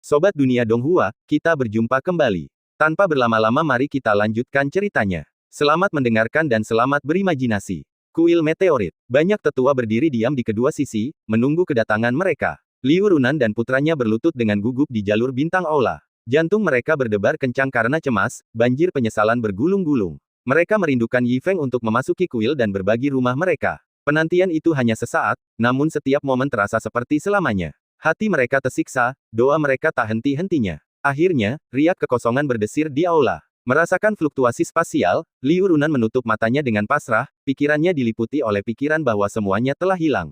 Sobat Dunia Donghua, kita berjumpa kembali. Tanpa berlama-lama mari kita lanjutkan ceritanya. Selamat mendengarkan dan selamat berimajinasi. Kuil meteorit. Banyak tetua berdiri diam di kedua sisi, menunggu kedatangan mereka. Liu Runan dan putranya berlutut dengan gugup di jalur bintang aula. Jantung mereka berdebar kencang karena cemas, banjir penyesalan bergulung-gulung. Mereka merindukan Yi Feng untuk memasuki kuil dan berbagi rumah mereka. Penantian itu hanya sesaat, namun setiap momen terasa seperti selamanya. Hati mereka tersiksa, doa mereka tak henti-hentinya. Akhirnya, riak kekosongan berdesir di aula. Merasakan fluktuasi spasial, Liu Runan menutup matanya dengan pasrah, pikirannya diliputi oleh pikiran bahwa semuanya telah hilang.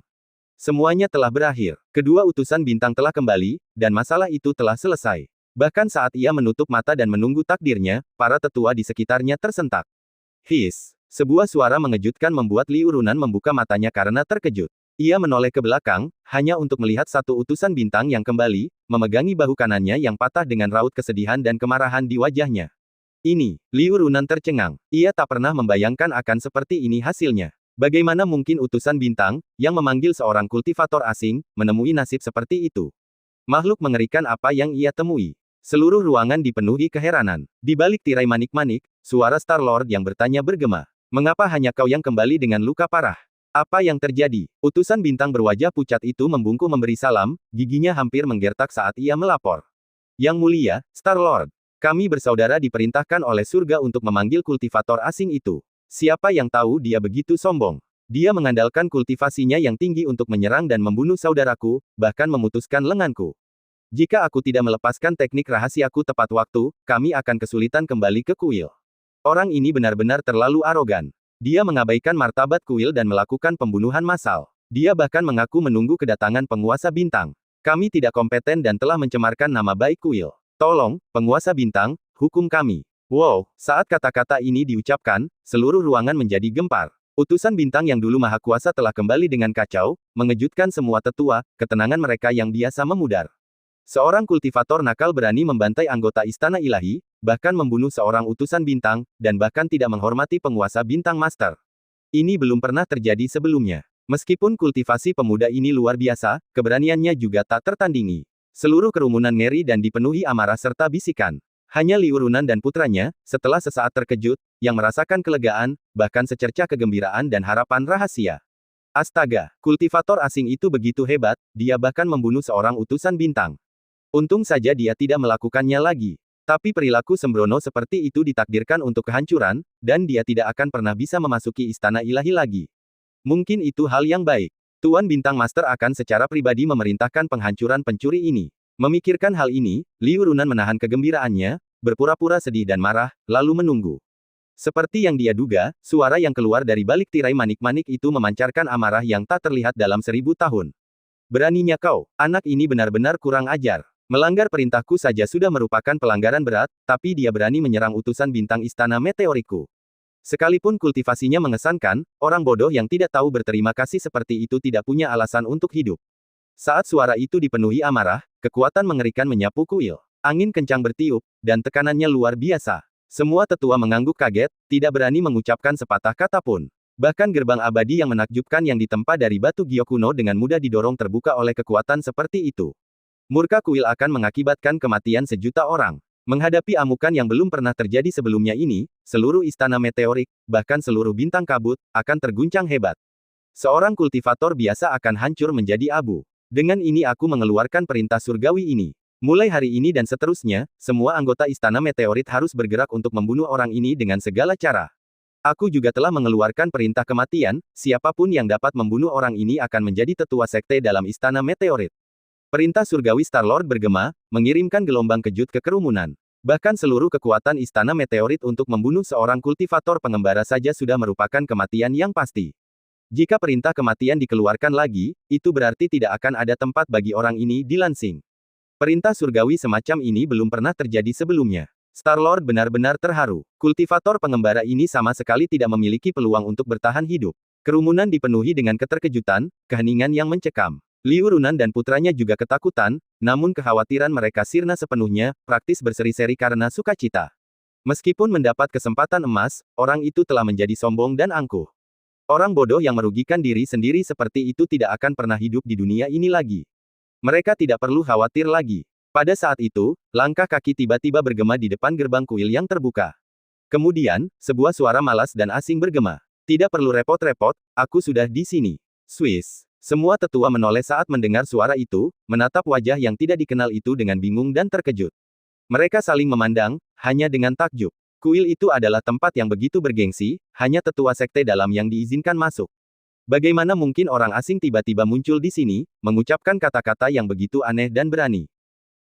Semuanya telah berakhir. Kedua utusan bintang telah kembali, dan masalah itu telah selesai. Bahkan saat ia menutup mata dan menunggu takdirnya, para tetua di sekitarnya tersentak. His! Sebuah suara mengejutkan membuat Liu Runan membuka matanya karena terkejut. Ia menoleh ke belakang, hanya untuk melihat satu utusan bintang yang kembali, memegangi bahu kanannya yang patah dengan raut kesedihan dan kemarahan di wajahnya. Ini, Liu Runan tercengang. Ia tak pernah membayangkan akan seperti ini hasilnya. Bagaimana mungkin utusan bintang, yang memanggil seorang kultivator asing, menemui nasib seperti itu? Makhluk mengerikan apa yang ia temui? Seluruh ruangan dipenuhi keheranan. Di balik tirai manik-manik, suara Star-Lord yang bertanya bergema. Mengapa hanya kau yang kembali dengan luka parah? Apa yang terjadi? Utusan bintang berwajah pucat itu membungkuk memberi salam, giginya hampir menggertak saat ia melapor. Yang mulia, Star-Lord. Kami bersaudara diperintahkan oleh surga untuk memanggil kultivator asing itu. Siapa yang tahu dia begitu sombong? Dia mengandalkan kultivasinya yang tinggi untuk menyerang dan membunuh saudaraku, bahkan memutuskan lenganku. Jika aku tidak melepaskan teknik rahasiaku tepat waktu, kami akan kesulitan kembali ke kuil. Orang ini benar-benar terlalu arogan. Dia mengabaikan martabat kuil dan melakukan pembunuhan massal. Dia bahkan mengaku menunggu kedatangan penguasa bintang. Kami tidak kompeten dan telah mencemarkan nama baik kuil. Tolong, penguasa bintang, hukum kami. Wow, saat kata-kata ini diucapkan, seluruh ruangan menjadi gempar. Utusan bintang yang dulu maha kuasa telah kembali dengan kacau, mengejutkan semua tetua, ketenangan mereka yang biasa memudar. Seorang kultivator nakal berani membantai anggota istana ilahi, bahkan membunuh seorang utusan bintang, dan bahkan tidak menghormati penguasa bintang master. Ini belum pernah terjadi sebelumnya. Meskipun kultivasi pemuda ini luar biasa, keberaniannya juga tak tertandingi. Seluruh kerumunan ngeri dan dipenuhi amarah serta bisikan. Hanya Liu Runan dan putranya, setelah sesaat terkejut, yang merasakan kelegaan, bahkan secercah kegembiraan dan harapan rahasia. Astaga, kultivator asing itu begitu hebat, dia bahkan membunuh seorang utusan bintang. Untung saja dia tidak melakukannya lagi. Tapi perilaku sembrono seperti itu ditakdirkan untuk kehancuran, dan dia tidak akan pernah bisa memasuki istana ilahi lagi. Mungkin itu hal yang baik. Tuan Bintang Master akan secara pribadi memerintahkan penghancuran pencuri ini. Memikirkan hal ini, Liu Runan menahan kegembiraannya, berpura-pura sedih dan marah, lalu menunggu. Seperti yang dia duga, suara yang keluar dari balik tirai manik-manik itu memancarkan amarah yang tak terlihat dalam 1000 tahun. Beraninya kau, anak ini benar-benar kurang ajar. Melanggar perintahku saja sudah merupakan pelanggaran berat, tapi dia berani menyerang utusan bintang istana meteoriku. Sekalipun kultivasinya mengesankan, orang bodoh yang tidak tahu berterima kasih seperti itu tidak punya alasan untuk hidup. Saat suara itu dipenuhi amarah, kekuatan mengerikan menyapu kuil. Angin kencang bertiup, dan tekanannya luar biasa. Semua tetua mengangguk kaget, tidak berani mengucapkan sepatah kata pun. Bahkan gerbang abadi yang menakjubkan yang ditempa dari batu Gyokuno dengan mudah didorong terbuka oleh kekuatan seperti itu. Murka kuil akan mengakibatkan kematian sejuta orang. Menghadapi amukan yang belum pernah terjadi sebelumnya ini, seluruh istana meteorik, bahkan seluruh bintang kabut, akan terguncang hebat. Seorang kultivator biasa akan hancur menjadi abu. Dengan ini aku mengeluarkan perintah surgawi ini. Mulai hari ini dan seterusnya, semua anggota istana meteorit harus bergerak untuk membunuh orang ini dengan segala cara. Aku juga telah mengeluarkan perintah kematian, siapapun yang dapat membunuh orang ini akan menjadi tetua sekte dalam istana meteorit. Perintah surgawi Star-Lord bergema, mengirimkan gelombang kejut ke kerumunan. Bahkan seluruh kekuatan istana meteorit untuk membunuh seorang kultivator pengembara saja sudah merupakan kematian yang pasti. Jika perintah kematian dikeluarkan lagi, itu berarti tidak akan ada tempat bagi orang ini di Lansing. Perintah surgawi semacam ini belum pernah terjadi sebelumnya. Star-Lord benar-benar terharu. Kultivator pengembara ini sama sekali tidak memiliki peluang untuk bertahan hidup. Kerumunan dipenuhi dengan keterkejutan, keheningan yang mencekam. Liu Runan dan putranya juga ketakutan, namun kekhawatiran mereka sirna sepenuhnya, praktis berseri-seri karena sukacita. Meskipun mendapat kesempatan emas, orang itu telah menjadi sombong dan angkuh. Orang bodoh yang merugikan diri sendiri seperti itu tidak akan pernah hidup di dunia ini lagi. Mereka tidak perlu khawatir lagi. Pada saat itu, langkah kaki tiba-tiba bergema di depan gerbang kuil yang terbuka. Kemudian, sebuah suara malas dan asing bergema. Tidak perlu repot-repot, aku sudah di sini. Swiss. Semua tetua menoleh saat mendengar suara itu, menatap wajah yang tidak dikenal itu dengan bingung dan terkejut. Mereka saling memandang, hanya dengan takjub. Kuil itu adalah tempat yang begitu bergengsi, hanya tetua sekte dalam yang diizinkan masuk. Bagaimana mungkin orang asing tiba-tiba muncul di sini, mengucapkan kata-kata yang begitu aneh dan berani?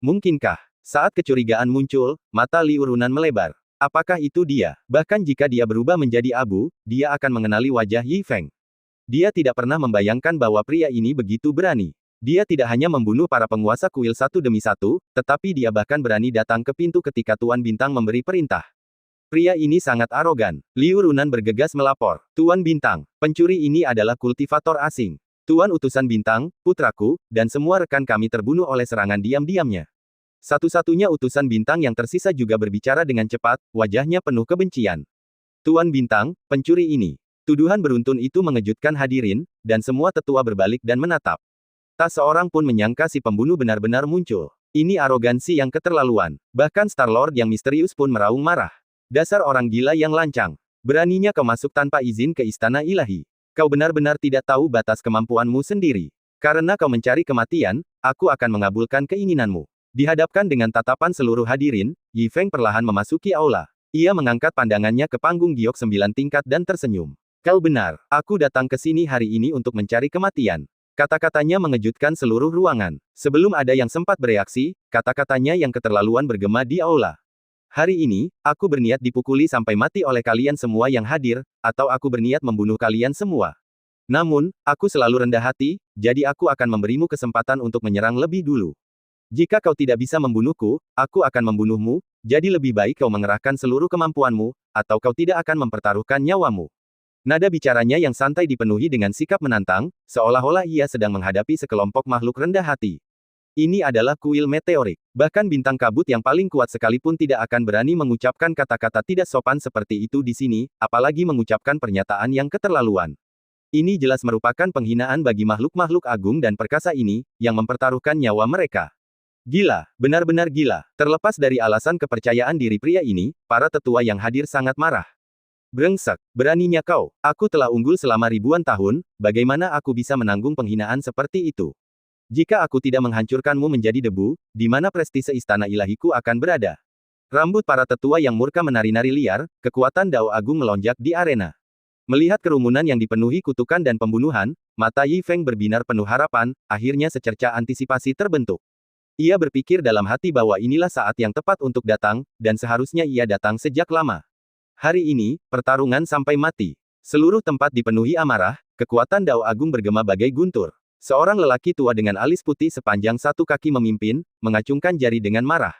Mungkinkah? Saat kecurigaan muncul, mata Liu Runan melebar. Apakah itu dia? Bahkan jika dia berubah menjadi abu, dia akan mengenali wajah Yi Feng. Dia tidak pernah membayangkan bahwa pria ini begitu berani. Dia tidak hanya membunuh para penguasa kuil satu demi satu, tetapi dia bahkan berani datang ke pintu ketika Tuan Bintang memberi perintah. Pria ini sangat arogan. Liu Runan bergegas melapor. Tuan Bintang, pencuri ini adalah kultivator asing. Tuan Utusan Bintang, putraku, dan semua rekan kami terbunuh oleh serangan diam-diamnya. Satu-satunya utusan bintang yang tersisa juga berbicara dengan cepat, wajahnya penuh kebencian. Tuan Bintang, pencuri ini. Tuduhan beruntun itu mengejutkan hadirin, dan semua tetua berbalik dan menatap. Tak seorang pun menyangka si pembunuh benar-benar muncul. Ini arogansi yang keterlaluan. Bahkan Star-Lord yang misterius pun meraung marah. Dasar orang gila yang lancang. Beraninya kau masuk tanpa izin ke istana ilahi. Kau benar-benar tidak tahu batas kemampuanmu sendiri. Karena kau mencari kematian, aku akan mengabulkan keinginanmu. Dihadapkan dengan tatapan seluruh hadirin, Yi Feng perlahan memasuki aula. Ia mengangkat pandangannya ke panggung giok 9 tingkat dan tersenyum. Kau benar, aku datang ke sini hari ini untuk mencari kematian. Kata-katanya mengejutkan seluruh ruangan. Sebelum ada yang sempat bereaksi, kata-katanya yang keterlaluan bergema di aula. Hari ini, aku berniat dipukuli sampai mati oleh kalian semua yang hadir, atau aku berniat membunuh kalian semua. Namun, aku selalu rendah hati, jadi aku akan memberimu kesempatan untuk menyerang lebih dulu. Jika kau tidak bisa membunuhku, aku akan membunuhmu, jadi lebih baik kau mengerahkan seluruh kemampuanmu, atau kau tidak akan mempertaruhkan nyawamu. Nada bicaranya yang santai dipenuhi dengan sikap menantang, seolah-olah ia sedang menghadapi sekelompok makhluk rendah hati. Ini adalah kuil meteorik. Bahkan bintang kabut yang paling kuat sekalipun tidak akan berani mengucapkan kata-kata tidak sopan seperti itu di sini, apalagi mengucapkan pernyataan yang keterlaluan. Ini jelas merupakan penghinaan bagi makhluk-makhluk agung dan perkasa ini, yang mempertaruhkan nyawa mereka. Gila, benar-benar gila. Terlepas dari alasan kepercayaan diri pria ini, para tetua yang hadir sangat marah. Brengsek, beraninya kau. Aku telah unggul selama ribuan tahun, bagaimana aku bisa menanggung penghinaan seperti itu? Jika aku tidak menghancurkanmu menjadi debu, di mana prestise istana ilahiku akan berada? Rambut para tetua yang murka menari-nari liar, kekuatan Dao Agung melonjak di arena. Melihat kerumunan yang dipenuhi kutukan dan pembunuhan, mata Yi Feng berbinar penuh harapan, akhirnya secerca antisipasi terbentuk. Ia berpikir dalam hati bahwa inilah saat yang tepat untuk datang, dan seharusnya ia datang sejak lama. Hari ini, pertarungan sampai mati. Seluruh tempat dipenuhi amarah, kekuatan Dao Agung bergema bagai guntur. Seorang lelaki tua dengan alis putih sepanjang 1 kaki memimpin, mengacungkan jari dengan marah.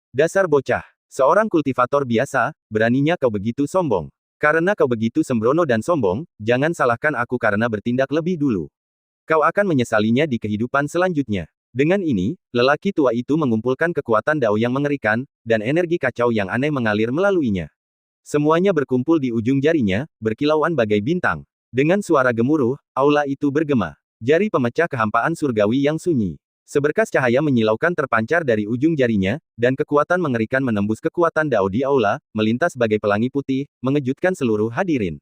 Dasar bocah. Seorang kultivator biasa, beraninya kau begitu sombong. Karena kau begitu sembrono dan sombong, jangan salahkan aku karena bertindak lebih dulu. Kau akan menyesalinya di kehidupan selanjutnya. Dengan ini, lelaki tua itu mengumpulkan kekuatan Dao yang mengerikan, dan energi kacau yang aneh mengalir melaluinya. Semuanya berkumpul di ujung jarinya, berkilauan bagai bintang. Dengan suara gemuruh, aula itu bergema. Jari pemecah kehampaan surgawi yang sunyi. Seberkas cahaya menyilaukan terpancar dari ujung jarinya, dan kekuatan mengerikan menembus kekuatan Dao di aula, melintas bagai pelangi putih, mengejutkan seluruh hadirin.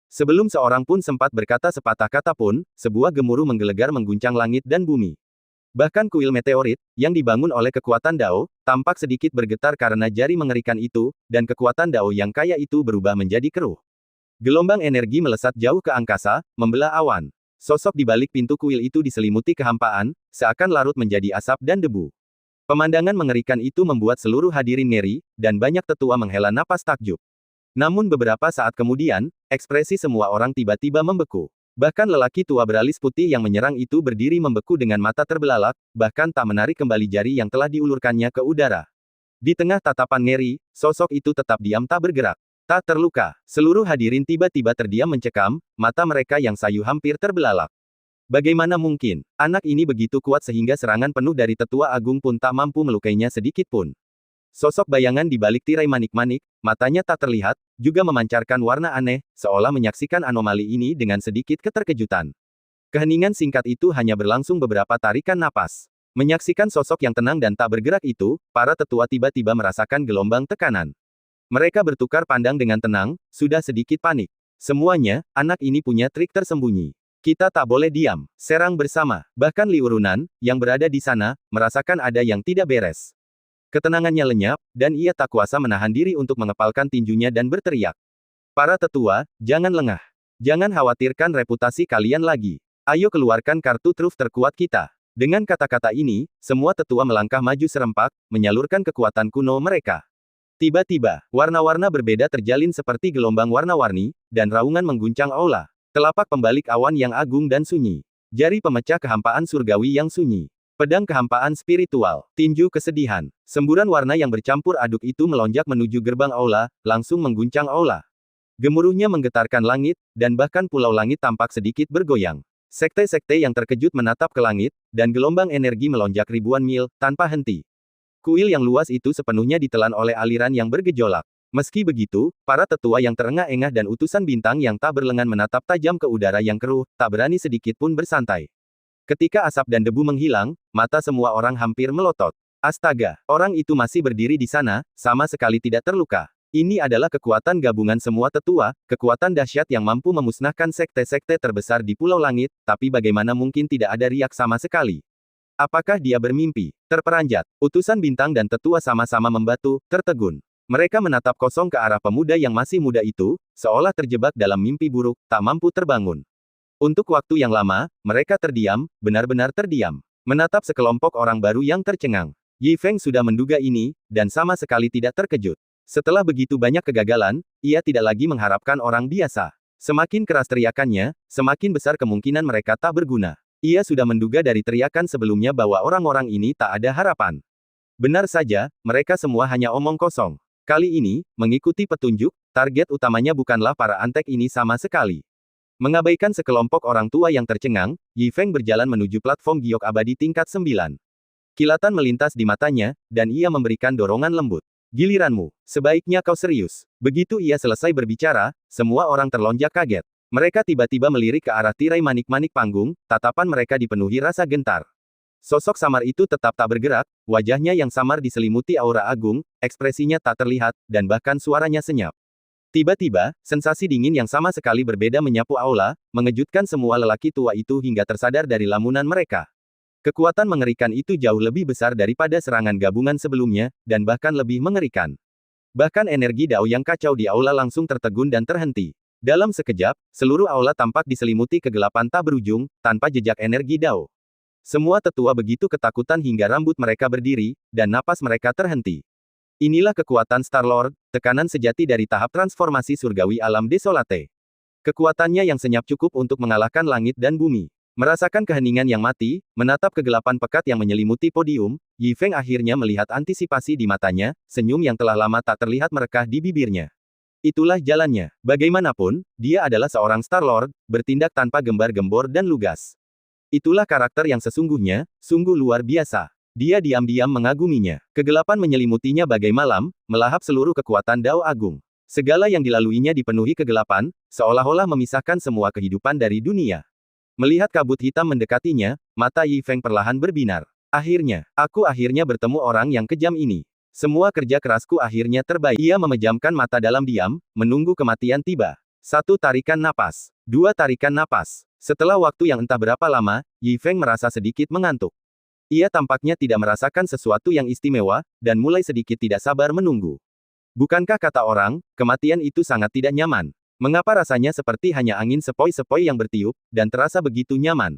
Sebelum seorang pun sempat berkata sepatah kata pun, sebuah gemuruh menggelegar mengguncang langit dan bumi. Bahkan kuil meteorit, yang dibangun oleh kekuatan Dao, tampak sedikit bergetar karena jari mengerikan itu, dan kekuatan Dao yang kaya itu berubah menjadi keruh. Gelombang energi melesat jauh ke angkasa, membelah awan. Sosok di balik pintu kuil itu diselimuti kehampaan, seakan larut menjadi asap dan debu. Pemandangan mengerikan itu membuat seluruh hadirin ngeri, dan banyak tetua menghela napas takjub. Namun beberapa saat kemudian, ekspresi semua orang tiba-tiba membeku. Bahkan lelaki tua beralis putih yang menyerang itu berdiri membeku dengan mata terbelalak, bahkan tak menarik kembali jari yang telah diulurkannya ke udara. Di tengah tatapan ngeri, sosok itu tetap diam tak bergerak. Tak terluka, seluruh hadirin tiba-tiba terdiam mencekam, mata mereka yang sayu hampir terbelalak. Bagaimana mungkin, anak ini begitu kuat sehingga serangan penuh dari tetua agung pun tak mampu melukainya sedikit pun. Sosok bayangan di balik tirai manik-manik, matanya tak terlihat, juga memancarkan warna aneh, seolah menyaksikan anomali ini dengan sedikit keterkejutan. Keheningan singkat itu hanya berlangsung beberapa tarikan napas. Menyaksikan sosok yang tenang dan tak bergerak itu, para tetua tiba-tiba merasakan gelombang tekanan. Mereka bertukar pandang dengan tenang, sudah sedikit panik. Semuanya, anak ini punya trik tersembunyi. Kita tak boleh diam, serang bersama. Bahkan Liurunan, yang berada di sana, merasakan ada yang tidak beres. Ketenangannya lenyap, dan ia tak kuasa menahan diri untuk mengepalkan tinjunya dan berteriak. Para tetua, jangan lengah. Jangan khawatirkan reputasi kalian lagi. Ayo keluarkan kartu truf terkuat kita. Dengan kata-kata ini, semua tetua melangkah maju serempak, menyalurkan kekuatan kuno mereka. Tiba-tiba, warna-warna berbeda terjalin seperti gelombang warna-warni, dan raungan mengguncang aula. Telapak pembalik awan yang agung dan sunyi. Jari pemecah kehampaan surgawi yang sunyi. Pedang kehampaan spiritual. Tinju kesedihan. Semburan warna yang bercampur aduk itu melonjak menuju gerbang aula, langsung mengguncang aula. Gemuruhnya menggetarkan langit, dan bahkan pulau langit tampak sedikit bergoyang. Sekte-sekte yang terkejut menatap ke langit, dan gelombang energi melonjak ribuan mil, tanpa henti. Kuil yang luas itu sepenuhnya ditelan oleh aliran yang bergejolak. Meski begitu, para tetua yang terengah-engah dan utusan bintang yang tak berlengan menatap tajam ke udara yang keruh, tak berani sedikit pun bersantai. Ketika asap dan debu menghilang, mata semua orang hampir melotot. Astaga, orang itu masih berdiri di sana, sama sekali tidak terluka. Ini adalah kekuatan gabungan semua tetua, kekuatan dahsyat yang mampu memusnahkan sekte-sekte terbesar di Pulau Langit, tapi bagaimana mungkin tidak ada riak sama sekali? Apakah dia bermimpi? Terperanjat. Utusan bintang dan tetua sama-sama membatu, tertegun. Mereka menatap kosong ke arah pemuda yang masih muda itu, seolah terjebak dalam mimpi buruk, tak mampu terbangun. Untuk waktu yang lama, mereka terdiam, benar-benar terdiam. Menatap sekelompok orang baru yang tercengang. Yi Feng sudah menduga ini, dan sama sekali tidak terkejut. Setelah begitu banyak kegagalan, ia tidak lagi mengharapkan orang biasa. Semakin keras teriakannya, semakin besar kemungkinan mereka tak berguna. Ia sudah menduga dari teriakan sebelumnya bahwa orang-orang ini tak ada harapan. Benar saja, mereka semua hanya omong kosong. Kali ini, mengikuti petunjuk, target utamanya bukanlah para antek ini sama sekali. Mengabaikan sekelompok orang tua yang tercengang, Yi Feng berjalan menuju platform giok abadi tingkat 9. Kilatan melintas di matanya, dan ia memberikan dorongan lembut. Giliranmu, sebaiknya kau serius. Begitu ia selesai berbicara, semua orang terlonjak kaget. Mereka tiba-tiba melirik ke arah tirai manik-manik panggung, tatapan mereka dipenuhi rasa gentar. Sosok samar itu tetap tak bergerak, wajahnya yang samar diselimuti aura agung, ekspresinya tak terlihat, dan bahkan suaranya senyap. Tiba-tiba, sensasi dingin yang sama sekali berbeda menyapu aula, mengejutkan semua lelaki tua itu hingga tersadar dari lamunan mereka. Kekuatan mengerikan itu jauh lebih besar daripada serangan gabungan sebelumnya, dan bahkan lebih mengerikan. Bahkan energi Dao yang kacau di aula langsung tertegun dan terhenti. Dalam sekejap, seluruh aula tampak diselimuti kegelapan tak berujung, tanpa jejak energi Dao. Semua tetua begitu ketakutan hingga rambut mereka berdiri, dan napas mereka terhenti. Inilah kekuatan Star Lord, tekanan sejati dari tahap transformasi surgawi alam desolate. Kekuatannya yang senyap cukup untuk mengalahkan langit dan bumi. Merasakan keheningan yang mati, menatap kegelapan pekat yang menyelimuti podium, Yi Feng akhirnya melihat antisipasi di matanya, senyum yang telah lama tak terlihat merekah di bibirnya. Itulah jalannya. Bagaimanapun, dia adalah seorang Star Lord, bertindak tanpa gembar-gembor dan lugas. Itulah karakter yang sesungguhnya, sungguh luar biasa. Dia diam-diam mengaguminya. Kegelapan menyelimutinya bagai malam, melahap seluruh kekuatan Dao Agung. Segala yang dilaluinya dipenuhi kegelapan, seolah-olah memisahkan semua kehidupan dari dunia. Melihat kabut hitam mendekatinya, mata Yi Feng perlahan berbinar. Akhirnya, aku akhirnya bertemu orang yang kejam ini. Semua kerja kerasku akhirnya terbayar. Ia memejamkan mata dalam diam, menunggu kematian tiba. 1 tarikan napas. 2 tarikan napas. Setelah waktu yang entah berapa lama, Yi Feng merasa sedikit mengantuk. Ia tampaknya tidak merasakan sesuatu yang istimewa, dan mulai sedikit tidak sabar menunggu. Bukankah kata orang, kematian itu sangat tidak nyaman? Mengapa rasanya seperti hanya angin sepoi-sepoi yang bertiup, dan terasa begitu nyaman?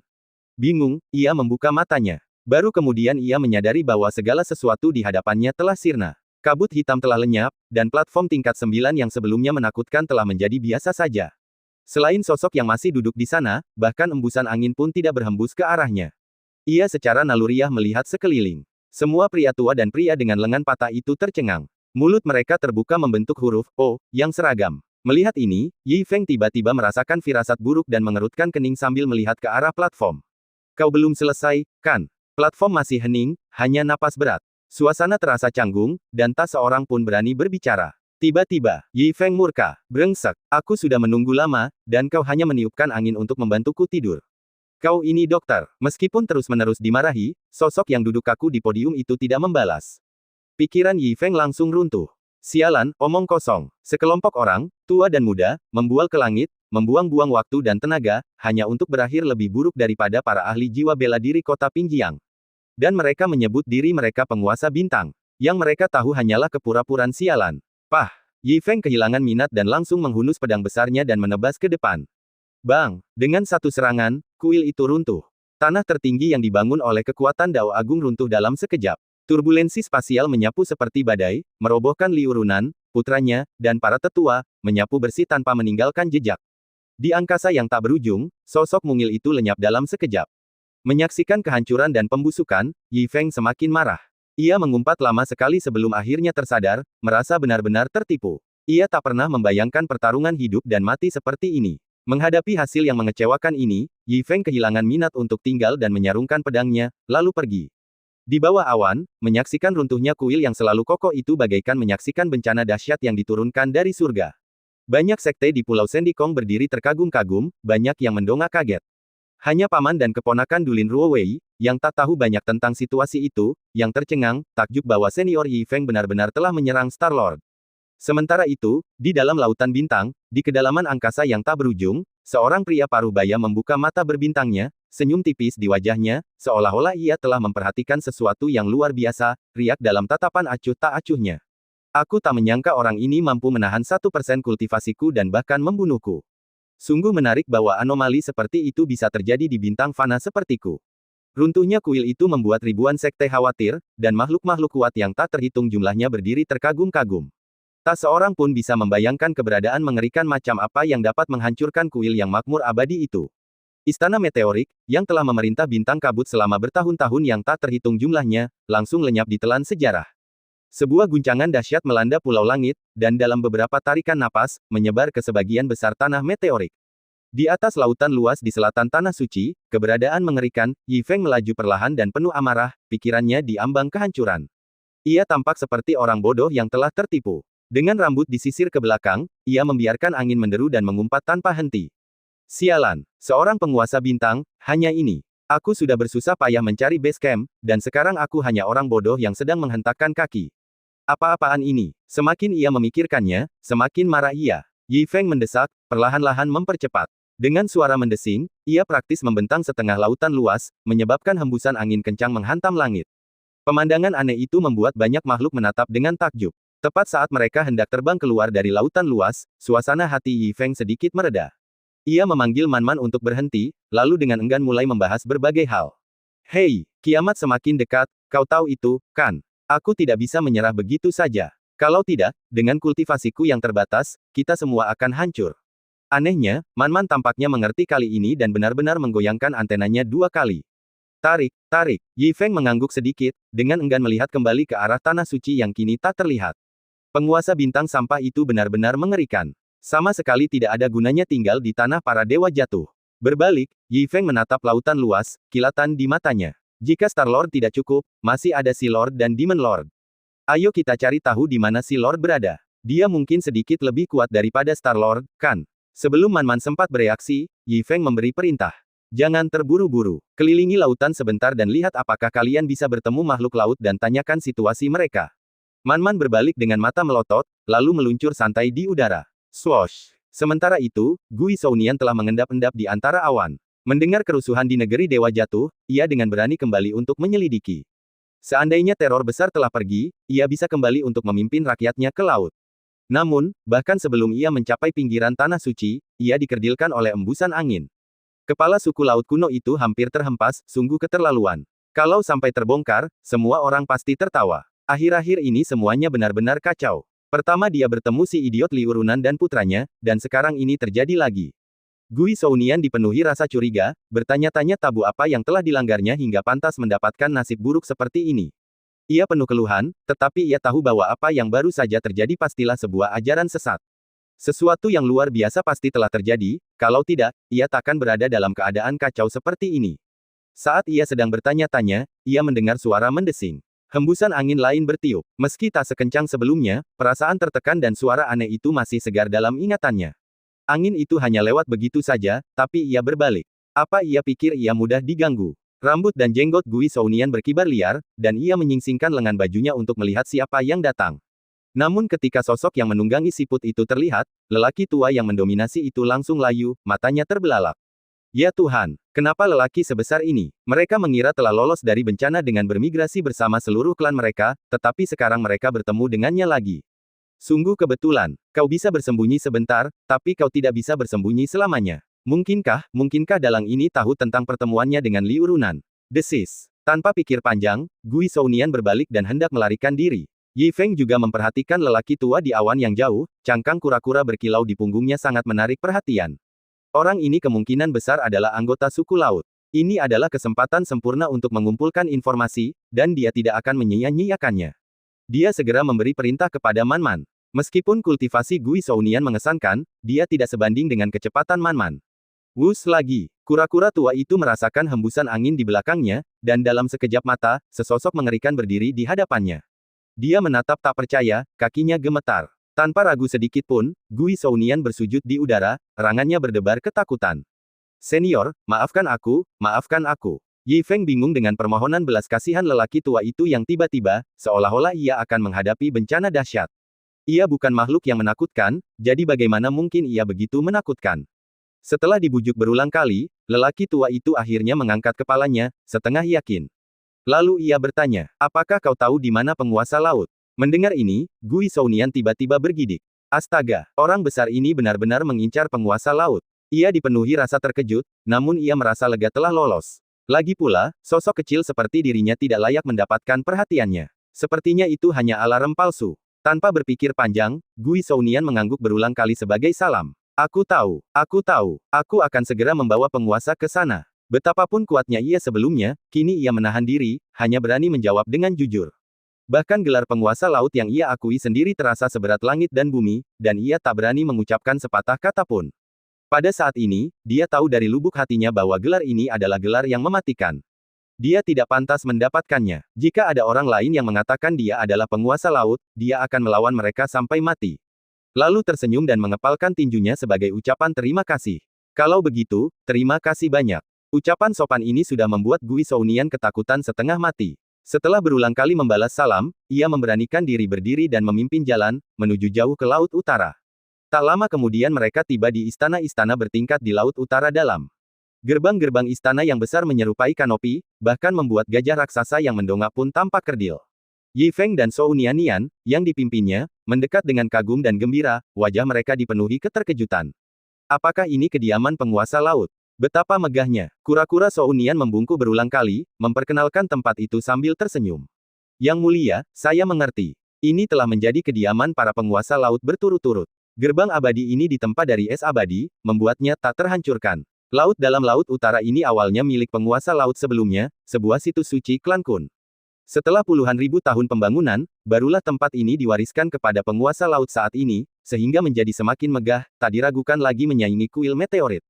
Bingung, ia membuka matanya. Baru kemudian ia menyadari bahwa segala sesuatu di hadapannya telah sirna. Kabut hitam telah lenyap, dan platform tingkat 9 yang sebelumnya menakutkan telah menjadi biasa saja. Selain sosok yang masih duduk di sana, bahkan embusan angin pun tidak berhembus ke arahnya. Ia secara naluriah melihat sekeliling. Semua pria tua dan pria dengan lengan patah itu tercengang. Mulut mereka terbuka membentuk huruf O yang seragam. Melihat ini, Yi Feng tiba-tiba merasakan firasat buruk dan mengerutkan kening sambil melihat ke arah platform. Kau belum selesai, kan? Platform masih hening, hanya napas berat. Suasana terasa canggung, dan tak seorang pun berani berbicara. Tiba-tiba, Yi Feng murka. Brengsek, aku sudah menunggu lama, dan kau hanya meniupkan angin untuk membantuku tidur. Kau ini dokter. Meskipun terus-menerus dimarahi, sosok yang duduk kaku di podium itu tidak membalas. Pikiran Yi Feng langsung runtuh. Sialan, omong kosong. Sekelompok orang, tua dan muda, membual ke langit, membuang-buang waktu dan tenaga, hanya untuk berakhir lebih buruk daripada para ahli jiwa bela diri kota Pingjiang. Dan mereka menyebut diri mereka penguasa bintang. Yang mereka tahu hanyalah kepura-puraan sialan. Pah! Yi Feng kehilangan minat dan langsung menghunus pedang besarnya dan menebas ke depan. Bang! Dengan satu serangan, kuil itu runtuh. Tanah tertinggi yang dibangun oleh kekuatan Dao Agung runtuh dalam sekejap. Turbulensi spasial menyapu seperti badai, merobohkan Liu Runan, putranya, dan para tetua, menyapu bersih tanpa meninggalkan jejak. Di angkasa yang tak berujung, sosok mungil itu lenyap dalam sekejap. Menyaksikan kehancuran dan pembusukan, Yi Feng semakin marah. Ia mengumpat lama sekali sebelum akhirnya tersadar, merasa benar-benar tertipu. Ia tak pernah membayangkan pertarungan hidup dan mati seperti ini. Menghadapi hasil yang mengecewakan ini, Yi Feng kehilangan minat untuk tinggal dan menyarungkan pedangnya, lalu pergi. Di bawah awan, menyaksikan runtuhnya kuil yang selalu kokoh itu bagaikan menyaksikan bencana dahsyat yang diturunkan dari surga. Banyak sekte di Pulau Sendikong berdiri terkagum-kagum, banyak yang mendongak kaget. Hanya paman dan keponakan Dulin Ruowei, yang tak tahu banyak tentang situasi itu, yang tercengang, takjub bahwa senior Yi Feng benar-benar telah menyerang Star-Lord. Sementara itu, di dalam lautan bintang, di kedalaman angkasa yang tak berujung, seorang pria paruh baya membuka mata berbintangnya, senyum tipis di wajahnya, seolah-olah ia telah memperhatikan sesuatu yang luar biasa, riak dalam tatapan acuh tak acuhnya. Aku tak menyangka orang ini mampu menahan 1% kultivasiku dan bahkan membunuhku. Sungguh menarik bahwa anomali seperti itu bisa terjadi di bintang fana sepertiku. Runtuhnya kuil itu membuat ribuan sekte khawatir, dan makhluk-makhluk kuat yang tak terhitung jumlahnya berdiri terkagum-kagum. Tak seorang pun bisa membayangkan keberadaan mengerikan macam apa yang dapat menghancurkan kuil yang makmur abadi itu. Istana meteorik, yang telah memerintah bintang kabut selama bertahun-tahun yang tak terhitung jumlahnya, langsung lenyap di telan sejarah. Sebuah guncangan dahsyat melanda pulau langit, dan dalam beberapa tarikan napas, menyebar ke sebagian besar tanah meteorik. Di atas lautan luas di selatan tanah suci, keberadaan mengerikan, Yi Feng melaju perlahan dan penuh amarah, pikirannya di ambang kehancuran. Ia tampak seperti orang bodoh yang telah tertipu. Dengan rambut disisir ke belakang, ia membiarkan angin menderu dan mengumpat tanpa henti. Sialan, seorang penguasa bintang, hanya ini. Aku sudah bersusah payah mencari base camp, dan sekarang aku hanya orang bodoh yang sedang menghentakkan kaki. Apa-apaan ini? Semakin ia memikirkannya, semakin marah ia. Yi Feng mendesak, perlahan-lahan mempercepat. Dengan suara mendesing, ia praktis membentang setengah lautan luas, menyebabkan hembusan angin kencang menghantam langit. Pemandangan aneh itu membuat banyak makhluk menatap dengan takjub. Tepat saat mereka hendak terbang keluar dari lautan luas, suasana hati Yi Feng sedikit mereda. Ia memanggil Man-Man untuk berhenti, lalu dengan enggan mulai membahas berbagai hal. Hei, kiamat semakin dekat, kau tahu itu, kan? Aku tidak bisa menyerah begitu saja. Kalau tidak, dengan kultivasiku yang terbatas, kita semua akan hancur. Anehnya, Man-Man tampaknya mengerti kali ini dan benar-benar menggoyangkan antenanya 2 kali. Tarik, tarik. Yi Feng mengangguk sedikit, dengan enggan melihat kembali ke arah tanah suci yang kini tak terlihat. Penguasa bintang sampah itu benar-benar mengerikan. Sama sekali tidak ada gunanya tinggal di tanah para dewa jatuh. Berbalik, Yi Feng menatap lautan luas, kilatan di matanya. Jika Star-Lord tidak cukup, masih ada Sea Lord dan Demon Lord. Ayo kita cari tahu di mana Sea Lord berada. Dia mungkin sedikit lebih kuat daripada Star-Lord, kan? Sebelum Man-Man sempat bereaksi, Yi Feng memberi perintah. Jangan terburu-buru. Kelilingi lautan sebentar dan lihat apakah kalian bisa bertemu makhluk laut dan tanyakan situasi mereka. Man-Man berbalik dengan mata melotot, lalu meluncur santai di udara. Swoosh! Sementara itu, Gui Sounian telah mengendap-endap di antara awan. Mendengar kerusuhan di negeri Dewa Jatuh, ia dengan berani kembali untuk menyelidiki. Seandainya teror besar telah pergi, ia bisa kembali untuk memimpin rakyatnya ke laut. Namun, bahkan sebelum ia mencapai pinggiran tanah suci, ia dikerdilkan oleh embusan angin. Kepala suku laut kuno itu hampir terhempas, sungguh keterlaluan. Kalau sampai terbongkar, semua orang pasti tertawa. Akhir-akhir ini semuanya benar-benar kacau. Pertama dia bertemu si idiot Liu Runan dan putranya, dan sekarang ini terjadi lagi. Gui Sounian dipenuhi rasa curiga, bertanya-tanya tabu apa yang telah dilanggarnya hingga pantas mendapatkan nasib buruk seperti ini. Ia penuh keluhan, tetapi ia tahu bahwa apa yang baru saja terjadi pastilah sebuah ajaran sesat. Sesuatu yang luar biasa pasti telah terjadi, kalau tidak, ia takkan berada dalam keadaan kacau seperti ini. Saat ia sedang bertanya-tanya, ia mendengar suara mendesing. Hembusan angin lain bertiup. Meski tak sekencang sebelumnya, perasaan tertekan dan suara aneh itu masih segar dalam ingatannya. Angin itu hanya lewat begitu saja, tapi ia berbalik. Apa ia pikir ia mudah diganggu? Rambut dan jenggot Gui Sounian berkibar liar, dan ia menyingsingkan lengan bajunya untuk melihat siapa yang datang. Namun ketika sosok yang menunggangi siput itu terlihat, lelaki tua yang mendominasi itu langsung layu, matanya terbelalak. Ya Tuhan, kenapa lelaki sebesar ini? Mereka mengira telah lolos dari bencana dengan bermigrasi bersama seluruh klan mereka, tetapi sekarang mereka bertemu dengannya lagi. Sungguh kebetulan, kau bisa bersembunyi sebentar, tapi kau tidak bisa bersembunyi selamanya. Mungkinkah dalang ini tahu tentang pertemuannya dengan Liu Runan? Desis. Tanpa pikir panjang, Gui Sounian berbalik dan hendak melarikan diri. Yi Feng juga memperhatikan lelaki tua di awan yang jauh, cangkang kura-kura berkilau di punggungnya sangat menarik perhatian. Orang ini kemungkinan besar adalah anggota suku laut. Ini adalah kesempatan sempurna untuk mengumpulkan informasi, dan dia tidak akan menyia-nyiakannya. Dia segera memberi perintah kepada Man Man. Meskipun kultivasi Gui Sounian mengesankan, dia tidak sebanding dengan kecepatan Man Man. Wus lagi. Kura-kura tua itu merasakan hembusan angin di belakangnya, dan dalam sekejap mata, sesosok mengerikan berdiri di hadapannya. Dia menatap tak percaya, kakinya gemetar. Tanpa ragu sedikit pun, Gui Sounian bersujud di udara, erangannya berdebar ketakutan. Senior, maafkan aku, maafkan aku. Yi Feng bingung dengan permohonan belas kasihan lelaki tua itu yang tiba-tiba, seolah-olah ia akan menghadapi bencana dahsyat. Ia bukan makhluk yang menakutkan, jadi bagaimana mungkin ia begitu menakutkan? Setelah dibujuk berulang kali, lelaki tua itu akhirnya mengangkat kepalanya, setengah yakin. Lalu ia bertanya, apakah kau tahu di mana penguasa laut? Mendengar ini, Gui Sounian tiba-tiba bergidik. Astaga, orang besar ini benar-benar mengincar penguasa laut. Ia dipenuhi rasa terkejut, namun ia merasa lega telah lolos. Lagi pula, sosok kecil seperti dirinya tidak layak mendapatkan perhatiannya. Sepertinya itu hanya alarm palsu. Tanpa berpikir panjang, Gui Sounian mengangguk berulang kali sebagai salam. Aku tahu, aku akan segera membawa penguasa ke sana. Betapapun kuatnya ia sebelumnya, kini ia menahan diri, hanya berani menjawab dengan jujur. Bahkan gelar penguasa laut yang ia akui sendiri terasa seberat langit dan bumi, dan ia tak berani mengucapkan sepatah kata pun. Pada saat ini, dia tahu dari lubuk hatinya bahwa gelar ini adalah gelar yang mematikan. Dia tidak pantas mendapatkannya. Jika ada orang lain yang mengatakan dia adalah penguasa laut, dia akan melawan mereka sampai mati. Lalu tersenyum dan mengepalkan tinjunya sebagai ucapan terima kasih. Kalau begitu, terima kasih banyak. Ucapan sopan ini sudah membuat Gui Sounian ketakutan setengah mati. Setelah berulang kali membalas salam, ia memberanikan diri berdiri dan memimpin jalan, menuju jauh ke Laut Utara. Tak lama kemudian mereka tiba di istana-istana bertingkat di Laut Utara dalam. Gerbang-gerbang istana yang besar menyerupai kanopi, bahkan membuat gajah raksasa yang mendongak pun tampak kerdil. Yi Feng dan Zhou Nianian, yang dipimpinnya, mendekat dengan kagum dan gembira, wajah mereka dipenuhi keterkejutan. Apakah ini kediaman penguasa laut? Betapa megahnya. Kura-kura Zhou Nian membungkuk berulang kali, memperkenalkan tempat itu sambil tersenyum. Yang mulia, saya mengerti. Ini telah menjadi kediaman para penguasa laut berturut-turut. Gerbang abadi ini ditempa dari es abadi, membuatnya tak terhancurkan. Laut dalam Laut Utara ini awalnya milik penguasa laut sebelumnya, sebuah situs suci klan Kun. Setelah puluhan ribu tahun pembangunan, barulah tempat ini diwariskan kepada penguasa laut saat ini, sehingga menjadi semakin megah, tak diragukan lagi menyaingi kuil meteorit.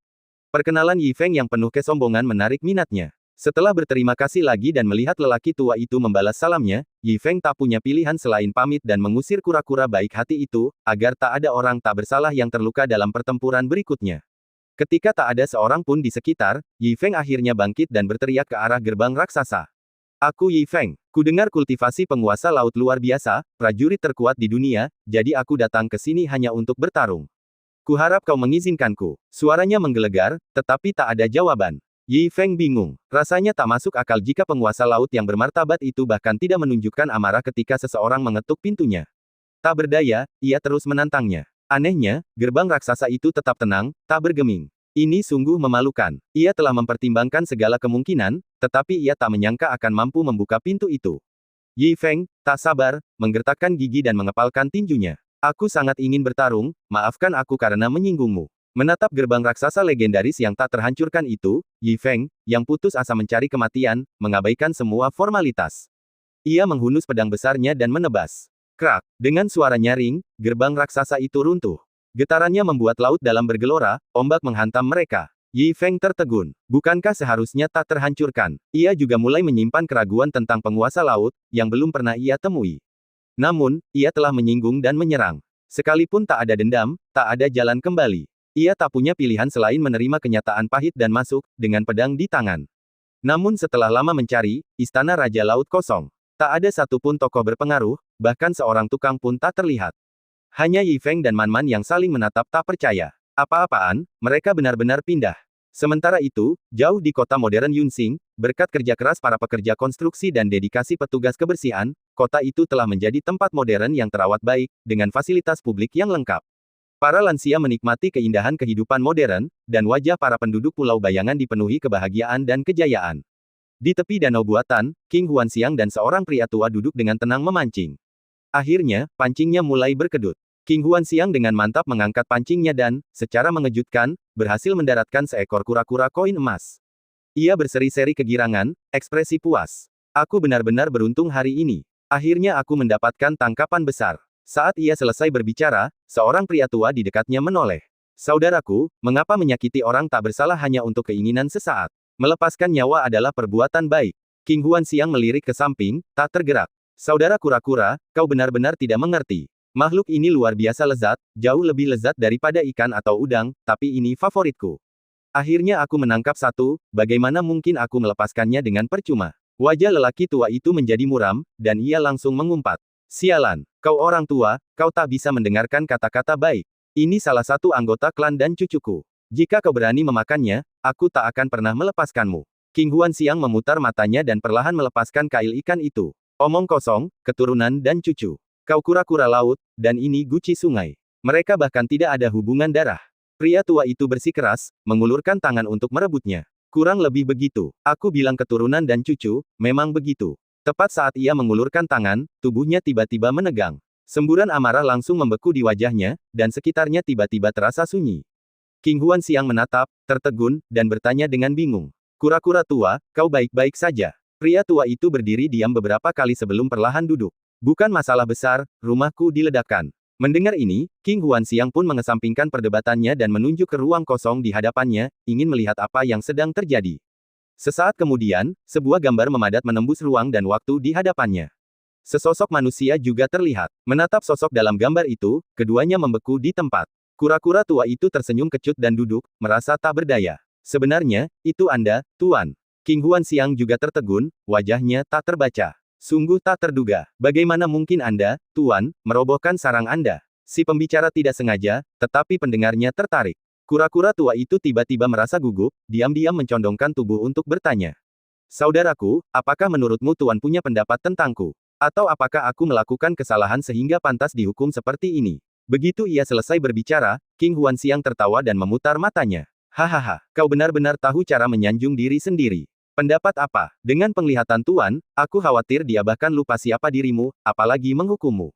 Perkenalan Yi Feng yang penuh kesombongan menarik minatnya. Setelah berterima kasih lagi dan melihat lelaki tua itu membalas salamnya, Yi Feng tak punya pilihan selain pamit dan mengusir kura-kura baik hati itu, agar tak ada orang tak bersalah yang terluka dalam pertempuran berikutnya. Ketika tak ada seorang pun di sekitar, Yi Feng akhirnya bangkit dan berteriak ke arah gerbang raksasa. Aku Yi Feng. Kudengar kultivasi penguasa laut luar biasa, prajurit terkuat di dunia, jadi aku datang ke sini hanya untuk bertarung. Kuharap kau mengizinkanku. Suaranya menggelegar, tetapi tak ada jawaban. Yi Feng bingung. Rasanya tak masuk akal jika penguasa laut yang bermartabat itu bahkan tidak menunjukkan amarah ketika seseorang mengetuk pintunya. Tak berdaya, ia terus menantangnya. Anehnya, gerbang raksasa itu tetap tenang, tak bergeming. Ini sungguh memalukan. Ia telah mempertimbangkan segala kemungkinan, tetapi ia tak menyangka akan mampu membuka pintu itu. Yi Feng, tak sabar, menggertakkan gigi dan mengepalkan tinjunya. Aku sangat ingin bertarung, maafkan aku karena menyinggungmu. Menatap gerbang raksasa legendaris yang tak terhancurkan itu, Yi Feng, yang putus asa mencari kematian, mengabaikan semua formalitas. Ia menghunus pedang besarnya dan menebas. Krak, dengan suara nyaring, gerbang raksasa itu runtuh. Getarannya membuat laut dalam bergelora, ombak menghantam mereka. Yi Feng tertegun. Bukankah seharusnya tak terhancurkan? Ia juga mulai menyimpan keraguan tentang penguasa laut, yang belum pernah ia temui. Namun, ia telah menyinggung dan menyerang. Sekalipun tak ada dendam, tak ada jalan kembali. Ia tak punya pilihan selain menerima kenyataan pahit dan masuk, dengan pedang di tangan. Namun setelah lama mencari, istana Raja Laut kosong. Tak ada satupun tokoh berpengaruh, bahkan seorang tukang pun tak terlihat. Hanya Yi Feng dan Man Man yang saling menatap tak percaya. Apa-apaan, mereka benar-benar pindah. Sementara itu, jauh di kota modern Yunxing, berkat kerja keras para pekerja konstruksi dan dedikasi petugas kebersihan, kota itu telah menjadi tempat modern yang terawat baik, dengan fasilitas publik yang lengkap. Para lansia menikmati keindahan kehidupan modern, dan wajah para penduduk Pulau Bayangan dipenuhi kebahagiaan dan kejayaan. Di tepi danau buatan, King Huanxiang dan seorang pria tua duduk dengan tenang memancing. Akhirnya, pancingnya mulai berkedut. King Huanxiang dengan mantap mengangkat pancingnya dan, secara mengejutkan, berhasil mendaratkan seekor kura-kura koin emas. Ia berseri-seri kegirangan, ekspresi puas. Aku benar-benar beruntung hari ini. Akhirnya aku mendapatkan tangkapan besar. Saat ia selesai berbicara, seorang pria tua di dekatnya menoleh. Saudaraku, mengapa menyakiti orang tak bersalah hanya untuk keinginan sesaat? Melepaskan nyawa adalah perbuatan baik. King Huanxiang melirik ke samping, tak tergerak. Saudara kura-kura, kau benar-benar tidak mengerti. Makhluk ini luar biasa lezat, jauh lebih lezat daripada ikan atau udang, tapi ini favoritku. Akhirnya aku menangkap satu, bagaimana mungkin aku melepaskannya dengan percuma? Wajah lelaki tua itu menjadi muram, dan ia langsung mengumpat. Sialan, kau orang tua, kau tak bisa mendengarkan kata-kata baik. Ini salah satu anggota klan dan cucuku. Jika kau berani memakannya, aku tak akan pernah melepaskanmu. King Huanxiang memutar matanya dan perlahan melepaskan kail ikan itu. Omong kosong, keturunan dan cucu. Kau kura-kura laut, dan ini guci sungai. Mereka bahkan tidak ada hubungan darah. Pria tua itu bersikeras, mengulurkan tangan untuk merebutnya. Kurang lebih begitu. Aku bilang keturunan dan cucu, memang begitu. Tepat saat ia mengulurkan tangan, tubuhnya tiba-tiba menegang. Semburan amarah langsung membeku di wajahnya, dan sekitarnya tiba-tiba terasa sunyi. King Huanxiang menatap, tertegun, dan bertanya dengan bingung. Kura-kura tua, kau baik-baik saja. Pria tua itu berdiri diam beberapa kali sebelum perlahan duduk. Bukan masalah besar, rumahku diledakkan. Mendengar ini, King Huanxiang pun mengesampingkan perdebatannya dan menunjuk ke ruang kosong di hadapannya, ingin melihat apa yang sedang terjadi. Sesaat kemudian, sebuah gambar memadat menembus ruang dan waktu di hadapannya. Sesosok manusia juga terlihat. Menatap sosok dalam gambar itu, keduanya membeku di tempat. Kura-kura tua itu tersenyum kecut dan duduk, merasa tak berdaya. Sebenarnya, itu Anda, Tuan. King Huanxiang juga tertegun, wajahnya tak terbaca. Sungguh tak terduga. Bagaimana mungkin Anda, Tuan, merobohkan sarang Anda? Si pembicara tidak sengaja, tetapi pendengarnya tertarik. Kura-kura tua itu tiba-tiba merasa gugup, diam-diam mencondongkan tubuh untuk bertanya. Saudaraku, apakah menurutmu Tuan punya pendapat tentangku? Atau apakah aku melakukan kesalahan sehingga pantas dihukum seperti ini? Begitu ia selesai berbicara, King Huanxiang tertawa dan memutar matanya. Hahaha, kau benar-benar tahu cara menyanjung diri sendiri. Pendapat apa? Dengan penglihatan Tuan, aku khawatir dia bahkan lupa siapa dirimu, apalagi menghukummu.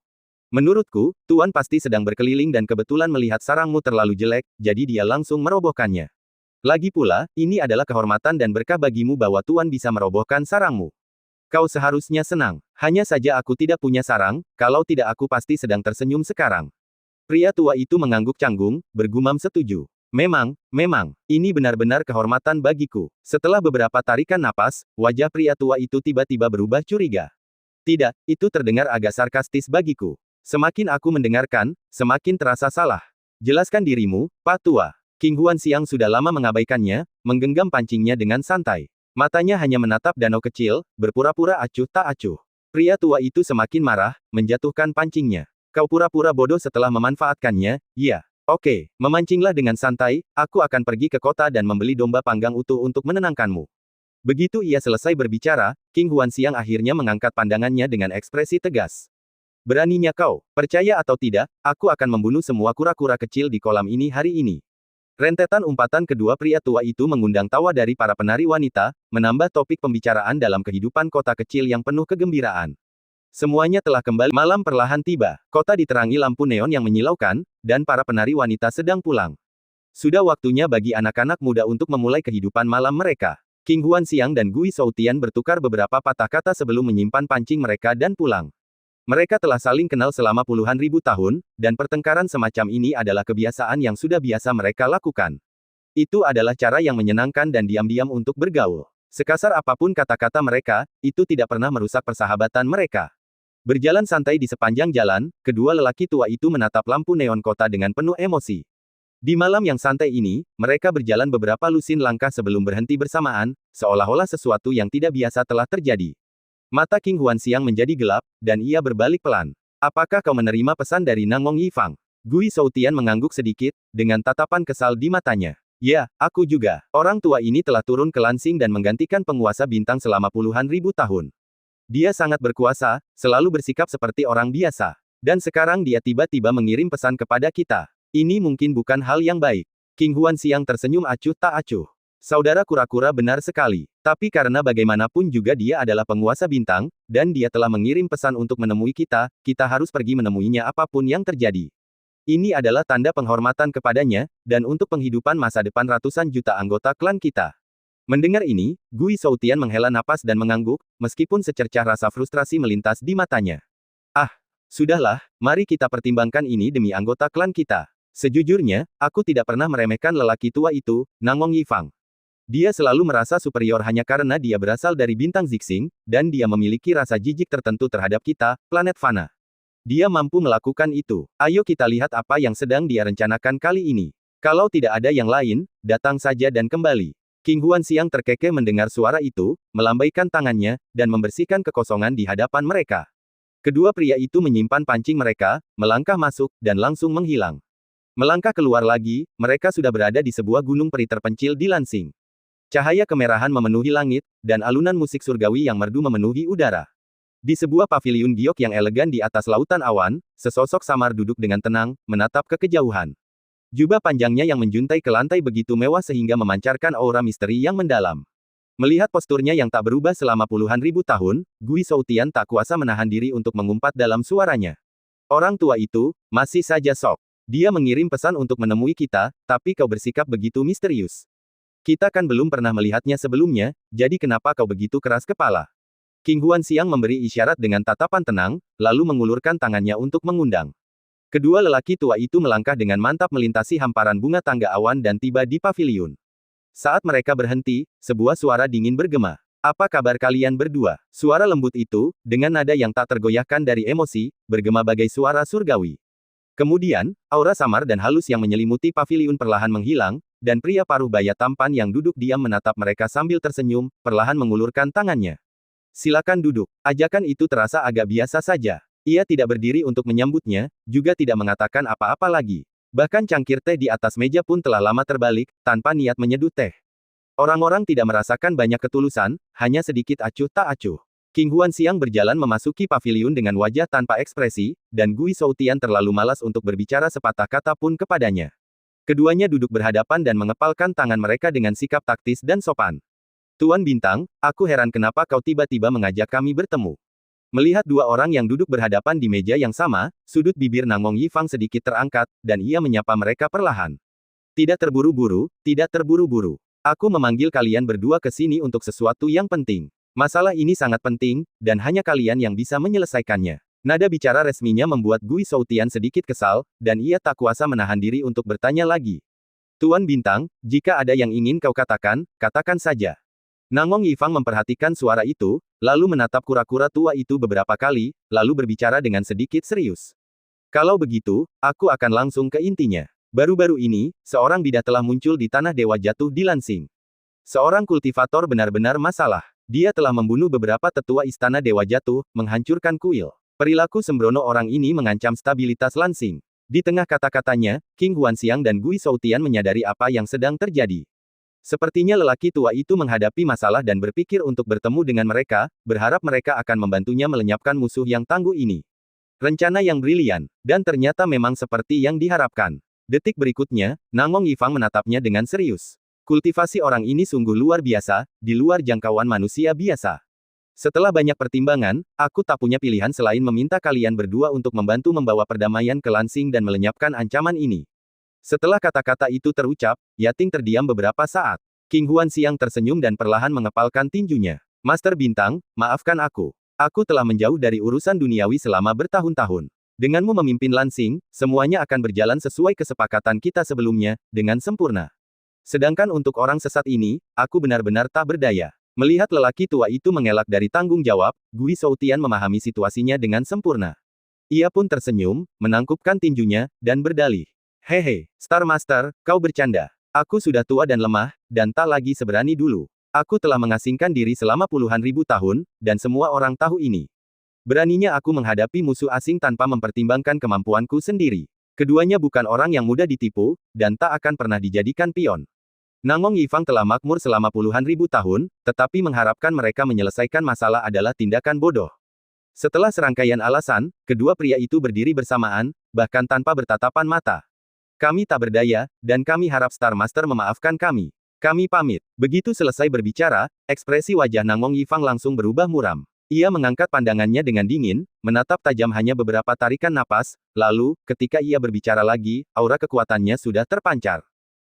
Menurutku, Tuan pasti sedang berkeliling dan kebetulan melihat sarangmu terlalu jelek, jadi dia langsung merobohkannya. Lagi pula, ini adalah kehormatan dan berkah bagimu bahwa Tuan bisa merobohkan sarangmu. Kau seharusnya senang. Hanya saja aku tidak punya sarang, kalau tidak aku pasti sedang tersenyum sekarang. Pria tua itu mengangguk canggung, bergumam setuju. Memang, ini benar-benar kehormatan bagiku. Setelah beberapa tarikan napas, wajah pria tua itu tiba-tiba berubah curiga. Tidak, itu terdengar agak sarkastis bagiku. Semakin aku mendengarkan, semakin terasa salah. Jelaskan dirimu, Pak Tua. King Huanxiang sudah lama mengabaikannya, menggenggam pancingnya dengan santai. Matanya hanya menatap danau kecil, berpura-pura acuh tak acuh. Pria tua itu semakin marah, menjatuhkan pancingnya. Kau pura-pura bodoh setelah memanfaatkannya, ya. Oke, memancinglah dengan santai, aku akan pergi ke kota dan membeli domba panggang utuh untuk menenangkanmu. Begitu ia selesai berbicara, King Huanxiang akhirnya mengangkat pandangannya dengan ekspresi tegas. Beraninya kau, percaya atau tidak, aku akan membunuh semua kura-kura kecil di kolam ini hari ini. Rentetan umpatan kedua pria tua itu mengundang tawa dari para penari wanita, menambah topik pembicaraan dalam kehidupan kota kecil yang penuh kegembiraan. Semuanya telah kembali, malam perlahan tiba, kota diterangi lampu neon yang menyilaukan, dan para penari wanita sedang pulang. Sudah waktunya bagi anak-anak muda untuk memulai kehidupan malam mereka. King Huanxiang dan Gui Shoutian bertukar beberapa patah kata sebelum menyimpan pancing mereka dan pulang. Mereka telah saling kenal selama puluhan ribu tahun, dan pertengkaran semacam ini adalah kebiasaan yang sudah biasa mereka lakukan. Itu adalah cara yang menyenangkan dan diam-diam untuk bergaul. Sekasar apapun kata-kata mereka, itu tidak pernah merusak persahabatan mereka. Berjalan santai di sepanjang jalan, kedua lelaki tua itu menatap lampu neon kota dengan penuh emosi. Di malam yang santai ini, mereka berjalan beberapa lusin langkah sebelum berhenti bersamaan, seolah-olah sesuatu yang tidak biasa telah terjadi. Mata King Huanxiang menjadi gelap, dan ia berbalik pelan. Apakah kau menerima pesan dari Nangong Yifang? Gui Shoutian mengangguk sedikit, dengan tatapan kesal di matanya. Ya, aku juga. Orang tua ini telah turun ke Lansing dan menggantikan penguasa bintang selama puluhan ribu tahun. Dia sangat berkuasa, selalu bersikap seperti orang biasa. Dan sekarang dia tiba-tiba mengirim pesan kepada kita. Ini mungkin bukan hal yang baik. King Huanxiang tersenyum acuh tak acuh. Saudara kura-kura benar sekali. Tapi karena bagaimanapun juga dia adalah penguasa bintang, dan dia telah mengirim pesan untuk menemui kita, kita harus pergi menemuinya apapun yang terjadi. Ini adalah tanda penghormatan kepadanya, dan untuk penghidupan masa depan ratusan juta anggota klan kita. Mendengar ini, Gui Shoutian menghela napas dan mengangguk, meskipun secercah rasa frustrasi melintas di matanya. Ah, sudahlah, mari kita pertimbangkan ini demi anggota klan kita. Sejujurnya, aku tidak pernah meremehkan lelaki tua itu, Nangong Yifang. Dia selalu merasa superior hanya karena dia berasal dari bintang Zixing, dan dia memiliki rasa jijik tertentu terhadap kita, planet Fana. Dia mampu melakukan itu. Ayo kita lihat apa yang sedang dia rencanakan kali ini. Kalau tidak ada yang lain, datang saja dan kembali. King Huanxiang terkekeh mendengar suara itu, melambaikan tangannya, dan membersihkan kekosongan di hadapan mereka. Kedua pria itu menyimpan pancing mereka, melangkah masuk, dan langsung menghilang. Melangkah keluar lagi, mereka sudah berada di sebuah gunung peri terpencil di Lansing. Cahaya kemerahan memenuhi langit, dan alunan musik surgawi yang merdu memenuhi udara. Di sebuah paviliun giok yang elegan di atas lautan awan, sesosok samar duduk dengan tenang, menatap ke kejauhan. Jubah panjangnya yang menjuntai ke lantai begitu mewah sehingga memancarkan aura misteri yang mendalam. Melihat posturnya yang tak berubah selama puluhan ribu tahun, Gui Shoutian tak kuasa menahan diri untuk mengumpat dalam suaranya. Orang tua itu, masih saja sok. Dia mengirim pesan untuk menemui kita, tapi kau bersikap begitu misterius. Kita kan belum pernah melihatnya sebelumnya, jadi kenapa kau begitu keras kepala? King Huanxiang memberi isyarat dengan tatapan tenang, lalu mengulurkan tangannya untuk mengundang. Kedua lelaki tua itu melangkah dengan mantap melintasi hamparan bunga tangga awan dan tiba di paviliun. Saat mereka berhenti, sebuah suara dingin bergema. Apa kabar kalian berdua? Suara lembut itu, dengan nada yang tak tergoyahkan dari emosi, bergema bagai suara surgawi. Kemudian, aura samar dan halus yang menyelimuti paviliun perlahan menghilang, dan pria paruh baya tampan yang duduk diam menatap mereka sambil tersenyum, perlahan mengulurkan tangannya. Silakan duduk. Ajakan itu terasa agak biasa saja. Ia tidak berdiri untuk menyambutnya, juga tidak mengatakan apa-apa lagi. Bahkan cangkir teh di atas meja pun telah lama terbalik, tanpa niat menyeduh teh. Orang-orang tidak merasakan banyak ketulusan, hanya sedikit acuh tak acuh. King Huanxiang berjalan memasuki paviliun dengan wajah tanpa ekspresi, dan Gui Shoutian terlalu malas untuk berbicara sepatah kata pun kepadanya. Keduanya duduk berhadapan dan mengepalkan tangan mereka dengan sikap taktis dan sopan. Tuan Bintang, aku heran kenapa kau tiba-tiba mengajak kami bertemu. Melihat dua orang yang duduk berhadapan di meja yang sama, sudut bibir Nangong Yifang sedikit terangkat, dan ia menyapa mereka perlahan. Tidak terburu-buru, tidak terburu-buru. Aku memanggil kalian berdua ke sini untuk sesuatu yang penting. Masalah ini sangat penting, dan hanya kalian yang bisa menyelesaikannya. Nada bicara resminya membuat Gui Shoutian sedikit kesal, dan ia tak kuasa menahan diri untuk bertanya lagi. Tuan Bintang, jika ada yang ingin kau katakan, katakan saja. Nangong Yifang memperhatikan suara itu, lalu menatap kura-kura tua itu beberapa kali, lalu berbicara dengan sedikit serius. Kalau begitu, aku akan langsung ke intinya. Baru-baru ini, seorang bidah telah muncul di tanah Dewa Jatuh di Lansing. Seorang kultivator benar-benar masalah. Dia telah membunuh beberapa tetua istana Dewa Jatuh, menghancurkan kuil. Perilaku sembrono orang ini mengancam stabilitas Lansing. Di tengah kata-katanya, King Huanxiang dan Gui Shoutian menyadari apa yang sedang terjadi. Sepertinya lelaki tua itu menghadapi masalah dan berpikir untuk bertemu dengan mereka, berharap mereka akan membantunya melenyapkan musuh yang tangguh ini. Rencana yang brilian, dan ternyata memang seperti yang diharapkan. Detik berikutnya, Nangong Yifang menatapnya dengan serius. Kultivasi orang ini sungguh luar biasa, di luar jangkauan manusia biasa. Setelah banyak pertimbangan, aku tak punya pilihan selain meminta kalian berdua untuk membantu membawa perdamaian ke Lansing dan melenyapkan ancaman ini. Setelah kata-kata itu terucap, Yating terdiam beberapa saat. King Huanxiang tersenyum dan perlahan mengepalkan tinjunya. Master Bintang, maafkan aku. Aku telah menjauh dari urusan duniawi selama bertahun-tahun. Denganmu memimpin Lansing, semuanya akan berjalan sesuai kesepakatan kita sebelumnya, dengan sempurna. Sedangkan untuk orang sesat ini, aku benar-benar tak berdaya. Melihat lelaki tua itu mengelak dari tanggung jawab, Gui Shoutian memahami situasinya dengan sempurna. Ia pun tersenyum, menangkupkan tinjunya, dan berdalih. Hehe, Star Master, kau bercanda. Aku sudah tua dan lemah, dan tak lagi seberani dulu. Aku telah mengasingkan diri selama puluhan ribu tahun, dan semua orang tahu ini. Beraninya aku menghadapi musuh asing tanpa mempertimbangkan kemampuanku sendiri. Keduanya bukan orang yang mudah ditipu, dan tak akan pernah dijadikan pion. Nangong Yifang telah makmur selama puluhan ribu tahun, tetapi mengharapkan mereka menyelesaikan masalah adalah tindakan bodoh. Setelah serangkaian alasan, kedua pria itu berdiri bersamaan, bahkan tanpa bertatapan mata. Kami tak berdaya, dan kami harap Star Master memaafkan kami. Kami pamit. Begitu selesai berbicara, ekspresi wajah Nangong Yifang langsung berubah muram. Ia mengangkat pandangannya dengan dingin, menatap tajam hanya beberapa tarikan napas, lalu, ketika ia berbicara lagi, aura kekuatannya sudah terpancar.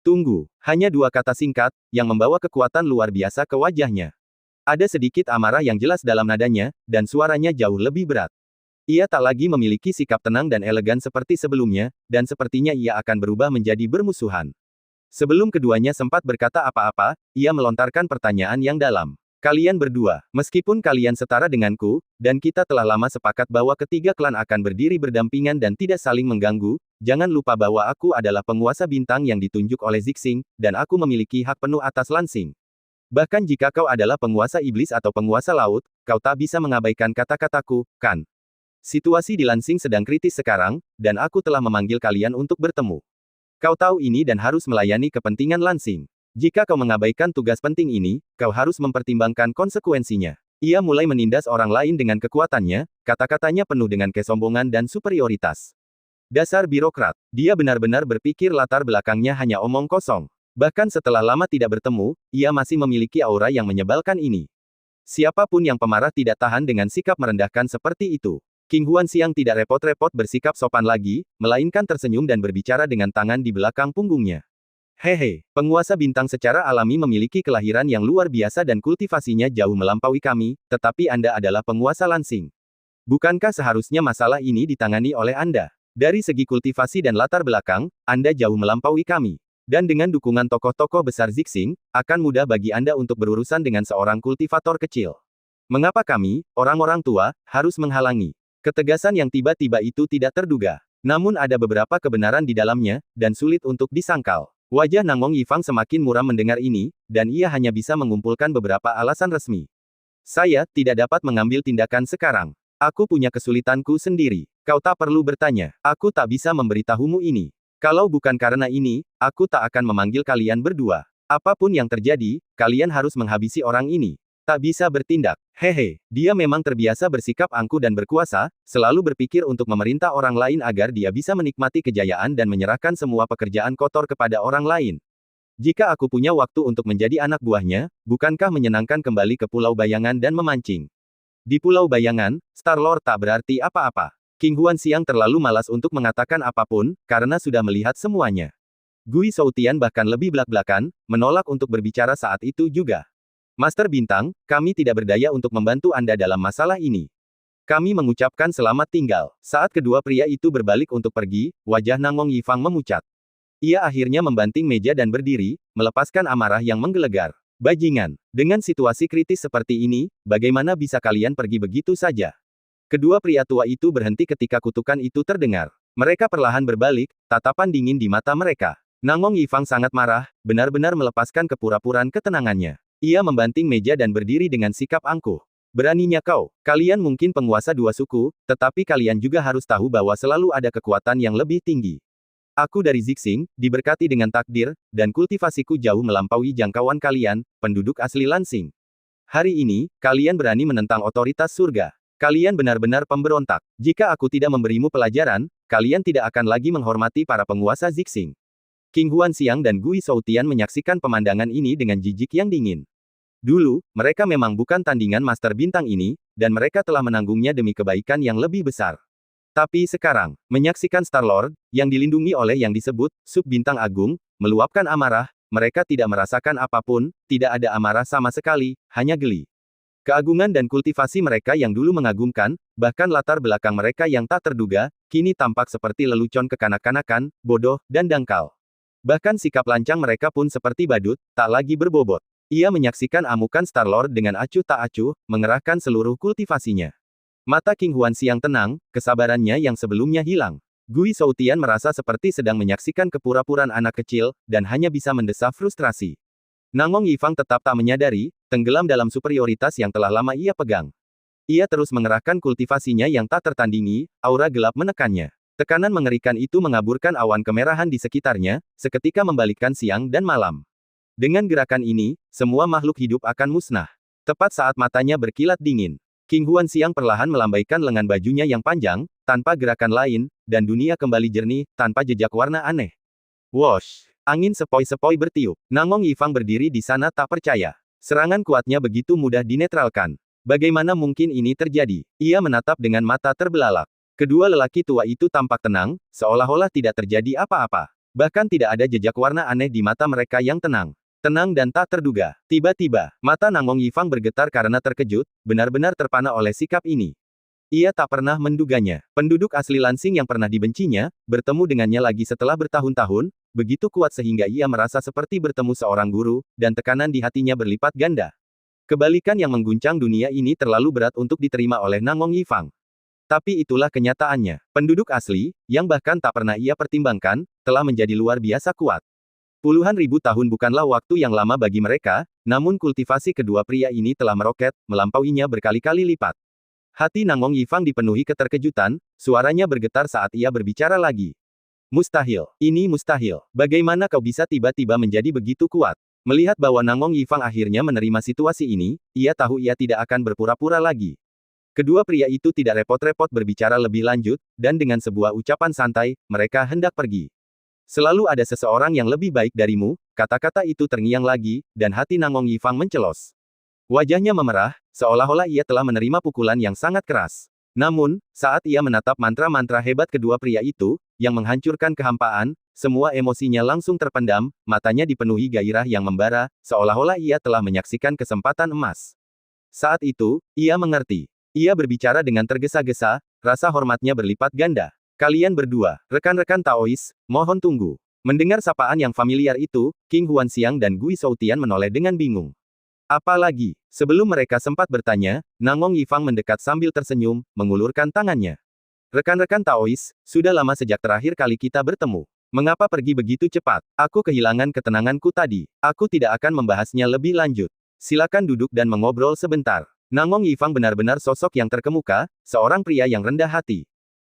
Tunggu, hanya dua kata singkat, yang membawa kekuatan luar biasa ke wajahnya. Ada sedikit amarah yang jelas dalam nadanya, dan suaranya jauh lebih berat. Ia tak lagi memiliki sikap tenang dan elegan seperti sebelumnya, dan sepertinya ia akan berubah menjadi bermusuhan. Sebelum keduanya sempat berkata apa-apa, ia melontarkan pertanyaan yang dalam. Kalian berdua, meskipun kalian setara denganku, dan kita telah lama sepakat bahwa ketiga klan akan berdiri berdampingan dan tidak saling mengganggu, jangan lupa bahwa aku adalah penguasa bintang yang ditunjuk oleh Zixing, dan aku memiliki hak penuh atas Lansing. Bahkan jika kau adalah penguasa iblis atau penguasa laut, kau tak bisa mengabaikan kata-kataku, kan? Situasi di Lansing sedang kritis sekarang, dan aku telah memanggil kalian untuk bertemu. Kau tahu ini dan harus melayani kepentingan Lansing. Jika kau mengabaikan tugas penting ini, kau harus mempertimbangkan konsekuensinya. Ia mulai menindas orang lain dengan kekuatannya, kata-katanya penuh dengan kesombongan dan superioritas. Dasar birokrat, dia benar-benar berpikir latar belakangnya hanya omong kosong. Bahkan setelah lama tidak bertemu, ia masih memiliki aura yang menyebalkan ini. Siapapun yang pemarah tidak tahan dengan sikap merendahkan seperti itu. King Huanxiang tidak repot-repot bersikap sopan lagi, melainkan tersenyum dan berbicara dengan tangan di belakang punggungnya. Hehe, penguasa bintang secara alami memiliki kelahiran yang luar biasa dan kultivasinya jauh melampaui kami, tetapi Anda adalah penguasa Lansing. Bukankah seharusnya masalah ini ditangani oleh Anda? Dari segi kultivasi dan latar belakang, Anda jauh melampaui kami. Dan dengan dukungan tokoh-tokoh besar Zixing, akan mudah bagi Anda untuk berurusan dengan seorang kultivator kecil. Mengapa kami, orang-orang tua, harus menghalangi? Ketegasan yang tiba-tiba itu tidak terduga. Namun ada beberapa kebenaran di dalamnya, dan sulit untuk disangkal. Wajah Nangong Yifang semakin muram mendengar ini, dan ia hanya bisa mengumpulkan beberapa alasan resmi. Saya tidak dapat mengambil tindakan sekarang. Aku punya kesulitanku sendiri. Kau tak perlu bertanya. Aku tak bisa memberitahumu ini. Kalau bukan karena ini, aku tak akan memanggil kalian berdua. Apapun yang terjadi, kalian harus menghabisi orang ini. Tak bisa bertindak. Hehe, dia memang terbiasa bersikap angkuh dan berkuasa, selalu berpikir untuk memerintah orang lain agar dia bisa menikmati kejayaan dan menyerahkan semua pekerjaan kotor kepada orang lain. Jika aku punya waktu untuk menjadi anak buahnya, bukankah menyenangkan kembali ke Pulau Bayangan dan memancing? Di Pulau Bayangan, Star-Lord tak berarti apa-apa. King Huanxiang terlalu malas untuk mengatakan apapun, karena sudah melihat semuanya. Gui Shoutian bahkan lebih belak-belakan, menolak untuk berbicara saat itu juga. Master Bintang, kami tidak berdaya untuk membantu Anda dalam masalah ini. Kami mengucapkan selamat tinggal. Saat kedua pria itu berbalik untuk pergi, wajah Nangong Yifang memucat. Ia akhirnya membanting meja dan berdiri, melepaskan amarah yang menggelegar. Bajingan, dengan situasi kritis seperti ini, bagaimana bisa kalian pergi begitu saja? Kedua pria tua itu berhenti ketika kutukan itu terdengar. Mereka perlahan berbalik, tatapan dingin di mata mereka. Nangong Yifang sangat marah, benar-benar melepaskan kepura-puraan ketenangannya. Ia membanting meja dan berdiri dengan sikap angkuh. Beraninya kau, kalian mungkin penguasa dua suku, tetapi kalian juga harus tahu bahwa selalu ada kekuatan yang lebih tinggi. Aku dari Zixing, diberkati dengan takdir, dan kultivasiku jauh melampaui jangkauan kalian, penduduk asli Lansing. Hari ini, kalian berani menentang otoritas surga. Kalian benar-benar pemberontak. Jika aku tidak memberimu pelajaran, kalian tidak akan lagi menghormati para penguasa Zixing. King Huanxiang dan Gui Shoutian menyaksikan pemandangan ini dengan jijik yang dingin. Dulu, mereka memang bukan tandingan Master Bintang ini, dan mereka telah menanggungnya demi kebaikan yang lebih besar. Tapi sekarang, menyaksikan Star-Lord, yang dilindungi oleh yang disebut Sub-Bintang Agung, meluapkan amarah, mereka tidak merasakan apapun, tidak ada amarah sama sekali, hanya geli. Keagungan dan kultivasi mereka yang dulu mengagumkan, bahkan latar belakang mereka yang tak terduga, kini tampak seperti lelucon kekanak-kanakan, bodoh, dan dangkal. Bahkan sikap lancang mereka pun seperti badut, tak lagi berbobot. Ia menyaksikan amukan Star-Lord dengan acuh tak acuh, mengerahkan seluruh kultivasinya. Mata King Huanxiang tenang, kesabarannya yang sebelumnya hilang. Gui Shoutian merasa seperti sedang menyaksikan kepura-puraan anak kecil, dan hanya bisa mendesah frustrasi. Nangong Yifang tetap tak menyadari, tenggelam dalam superioritas yang telah lama ia pegang. Ia terus mengerahkan kultivasinya yang tak tertandingi, aura gelap menekannya. Tekanan mengerikan itu mengaburkan awan kemerahan di sekitarnya, seketika membalikkan siang dan malam. Dengan gerakan ini, semua makhluk hidup akan musnah. Tepat saat matanya berkilat dingin, King Huan Xiang perlahan melambaikan lengan bajunya yang panjang, tanpa gerakan lain, dan dunia kembali jernih, tanpa jejak warna aneh. Wosh! Angin sepoi-sepoi bertiup. Nangong Yifang berdiri di sana tak percaya. Serangan kuatnya begitu mudah dinetralkan. Bagaimana mungkin ini terjadi? Ia menatap dengan mata terbelalak. Kedua lelaki tua itu tampak tenang, seolah-olah tidak terjadi apa-apa. Bahkan tidak ada jejak warna aneh di mata mereka yang tenang. Tenang dan tak terduga. Tiba-tiba, mata Nangong Yifang bergetar karena terkejut, benar-benar terpana oleh sikap ini. Ia tak pernah menduganya. Penduduk asli Lansing yang pernah dibencinya, bertemu dengannya lagi setelah bertahun-tahun, begitu kuat sehingga ia merasa seperti bertemu seorang guru, dan tekanan di hatinya berlipat ganda. Kebalikan yang mengguncang dunia ini terlalu berat untuk diterima oleh Nangong Yifang. Tapi itulah kenyataannya. Penduduk asli, yang bahkan tak pernah ia pertimbangkan, telah menjadi luar biasa kuat. Puluhan ribu tahun bukanlah waktu yang lama bagi mereka, namun kultivasi kedua pria ini telah meroket, melampauinya berkali-kali lipat. Hati Nangong Yifang dipenuhi keterkejutan, suaranya bergetar saat ia berbicara lagi. Mustahil, ini mustahil. Bagaimana kau bisa tiba-tiba menjadi begitu kuat? Melihat bahwa Nangong Yifang akhirnya menerima situasi ini, ia tahu ia tidak akan berpura-pura lagi. Kedua pria itu tidak repot-repot berbicara lebih lanjut, dan dengan sebuah ucapan santai, mereka hendak pergi. Selalu ada seseorang yang lebih baik darimu, kata-kata itu terngiang lagi, dan hati Nangong Yifang mencelos. Wajahnya memerah, seolah-olah ia telah menerima pukulan yang sangat keras. Namun, saat ia menatap mantra-mantra hebat kedua pria itu, yang menghancurkan kehampaan, semua emosinya langsung terpendam, matanya dipenuhi gairah yang membara, seolah-olah ia telah menyaksikan kesempatan emas. Saat itu, ia mengerti. Ia berbicara dengan tergesa-gesa, rasa hormatnya berlipat ganda. Kalian berdua, rekan-rekan Taois, mohon tunggu. Mendengar sapaan yang familiar itu, King Huan Xiang dan Gui Shoutian menoleh dengan bingung. Apalagi, sebelum mereka sempat bertanya, Nangong Yifang mendekat sambil tersenyum, mengulurkan tangannya. Rekan-rekan Taois, sudah lama sejak terakhir kali kita bertemu. Mengapa pergi begitu cepat? Aku kehilangan ketenanganku tadi. Aku tidak akan membahasnya lebih lanjut. Silakan duduk dan mengobrol sebentar. Nangong Yifang benar-benar sosok yang terkemuka, seorang pria yang rendah hati.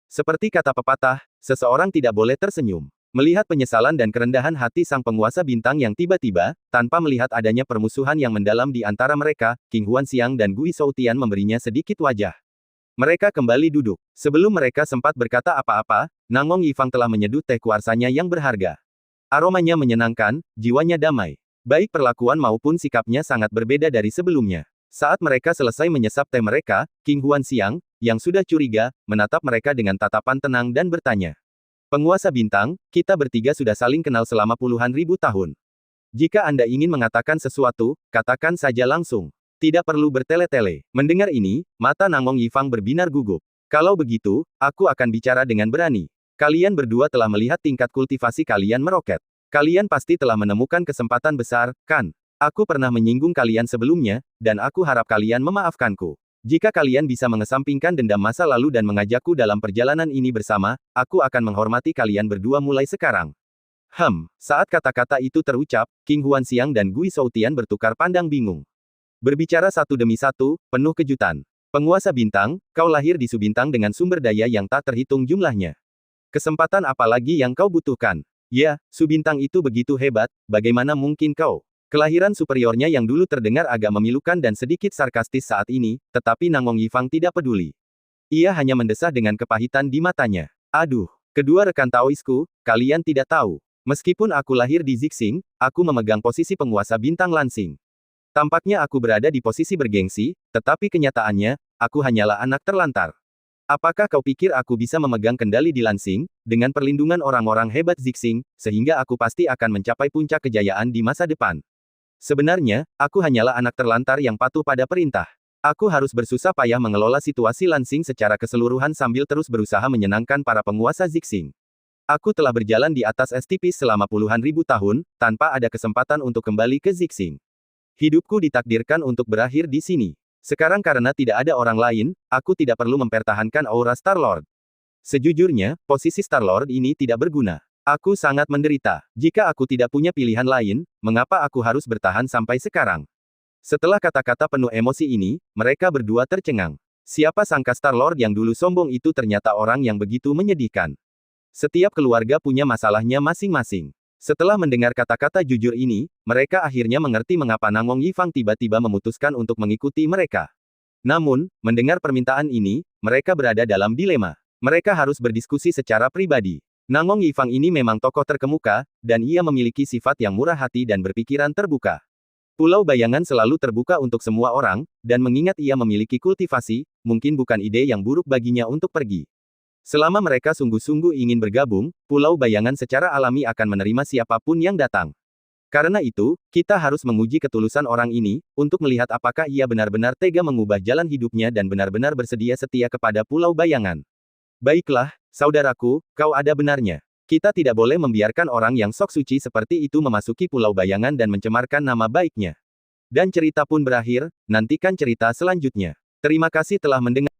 Seperti kata pepatah, seseorang tidak boleh tersenyum. Melihat penyesalan dan kerendahan hati sang penguasa bintang yang tiba-tiba, tanpa melihat adanya permusuhan yang mendalam di antara mereka, King Huan Xiang dan Gui Shoutian memberinya sedikit wajah. Mereka kembali duduk. Sebelum mereka sempat berkata apa-apa, Nangong Yifang telah menyeduh teh kuarsanya yang berharga. Aromanya menyenangkan, jiwanya damai. Baik perlakuan maupun sikapnya sangat berbeda dari sebelumnya. Saat mereka selesai menyesap teh mereka, King Huan Xiang, yang sudah curiga, menatap mereka dengan tatapan tenang dan bertanya. Penguasa bintang, kita bertiga sudah saling kenal selama puluhan ribu tahun. Jika Anda ingin mengatakan sesuatu, katakan saja langsung. Tidak perlu bertele-tele. Mendengar ini, mata Nangong Yifang berbinar gugup. Kalau begitu, aku akan bicara dengan berani. Kalian berdua telah melihat tingkat kultivasi kalian meroket. Kalian pasti telah menemukan kesempatan besar, kan? Aku pernah menyinggung kalian sebelumnya, dan aku harap kalian memaafkanku. Jika kalian bisa mengesampingkan dendam masa lalu dan mengajakku dalam perjalanan ini bersama, aku akan menghormati kalian berdua mulai sekarang. Saat kata-kata itu terucap, King Huan Xiang dan Gui Shoutian bertukar pandang bingung. Berbicara satu demi satu, penuh kejutan. Penguasa bintang, kau lahir di Subintang dengan sumber daya yang tak terhitung jumlahnya. Kesempatan apa lagi yang kau butuhkan? Ya, Subintang itu begitu hebat, bagaimana mungkin kau? Kelahiran superiornya yang dulu terdengar agak memilukan dan sedikit sarkastis saat ini, tetapi Nangong Yifang tidak peduli. Ia hanya mendesah dengan kepahitan di matanya. Aduh, kedua rekan Taoisku, kalian tidak tahu. Meskipun aku lahir di Zixing, aku memegang posisi penguasa bintang Lansing. Tampaknya aku berada di posisi bergengsi, tetapi kenyataannya, aku hanyalah anak terlantar. Apakah kau pikir aku bisa memegang kendali di Lansing, dengan perlindungan orang-orang hebat Zixing, sehingga aku pasti akan mencapai puncak kejayaan di masa depan? Sebenarnya, aku hanyalah anak terlantar yang patuh pada perintah. Aku harus bersusah payah mengelola situasi Lansing secara keseluruhan sambil terus berusaha menyenangkan para penguasa Zixing. Aku telah berjalan di atas es tipis selama puluhan ribu tahun, tanpa ada kesempatan untuk kembali ke Zixing. Hidupku ditakdirkan untuk berakhir di sini. Sekarang karena tidak ada orang lain, aku tidak perlu mempertahankan aura Star Lord. Sejujurnya, posisi Star-Lord ini tidak berguna. Aku sangat menderita. Jika aku tidak punya pilihan lain, mengapa aku harus bertahan sampai sekarang? Setelah kata-kata penuh emosi ini, mereka berdua tercengang. Siapa sangka Star-Lord yang dulu sombong itu ternyata orang yang begitu menyedihkan. Setiap keluarga punya masalahnya masing-masing. Setelah mendengar kata-kata jujur ini, mereka akhirnya mengerti mengapa Nangong Yifang tiba-tiba memutuskan untuk mengikuti mereka. Namun, mendengar permintaan ini, mereka berada dalam dilema. Mereka harus berdiskusi secara pribadi. Nangong Yifang ini memang tokoh terkemuka, dan ia memiliki sifat yang murah hati dan berpikiran terbuka. Pulau Bayangan selalu terbuka untuk semua orang, dan mengingat ia memiliki kultivasi, mungkin bukan ide yang buruk baginya untuk pergi. Selama mereka sungguh-sungguh ingin bergabung, Pulau Bayangan secara alami akan menerima siapapun yang datang. Karena itu, kita harus menguji ketulusan orang ini, untuk melihat apakah ia benar-benar tega mengubah jalan hidupnya dan benar-benar bersedia setia kepada Pulau Bayangan. Baiklah, saudaraku, kau ada benarnya. Kita tidak boleh membiarkan orang yang sok suci seperti itu memasuki Pulau Bayangan dan mencemarkan nama baiknya. Dan cerita pun berakhir, nantikan cerita selanjutnya. Terima kasih telah mendengar.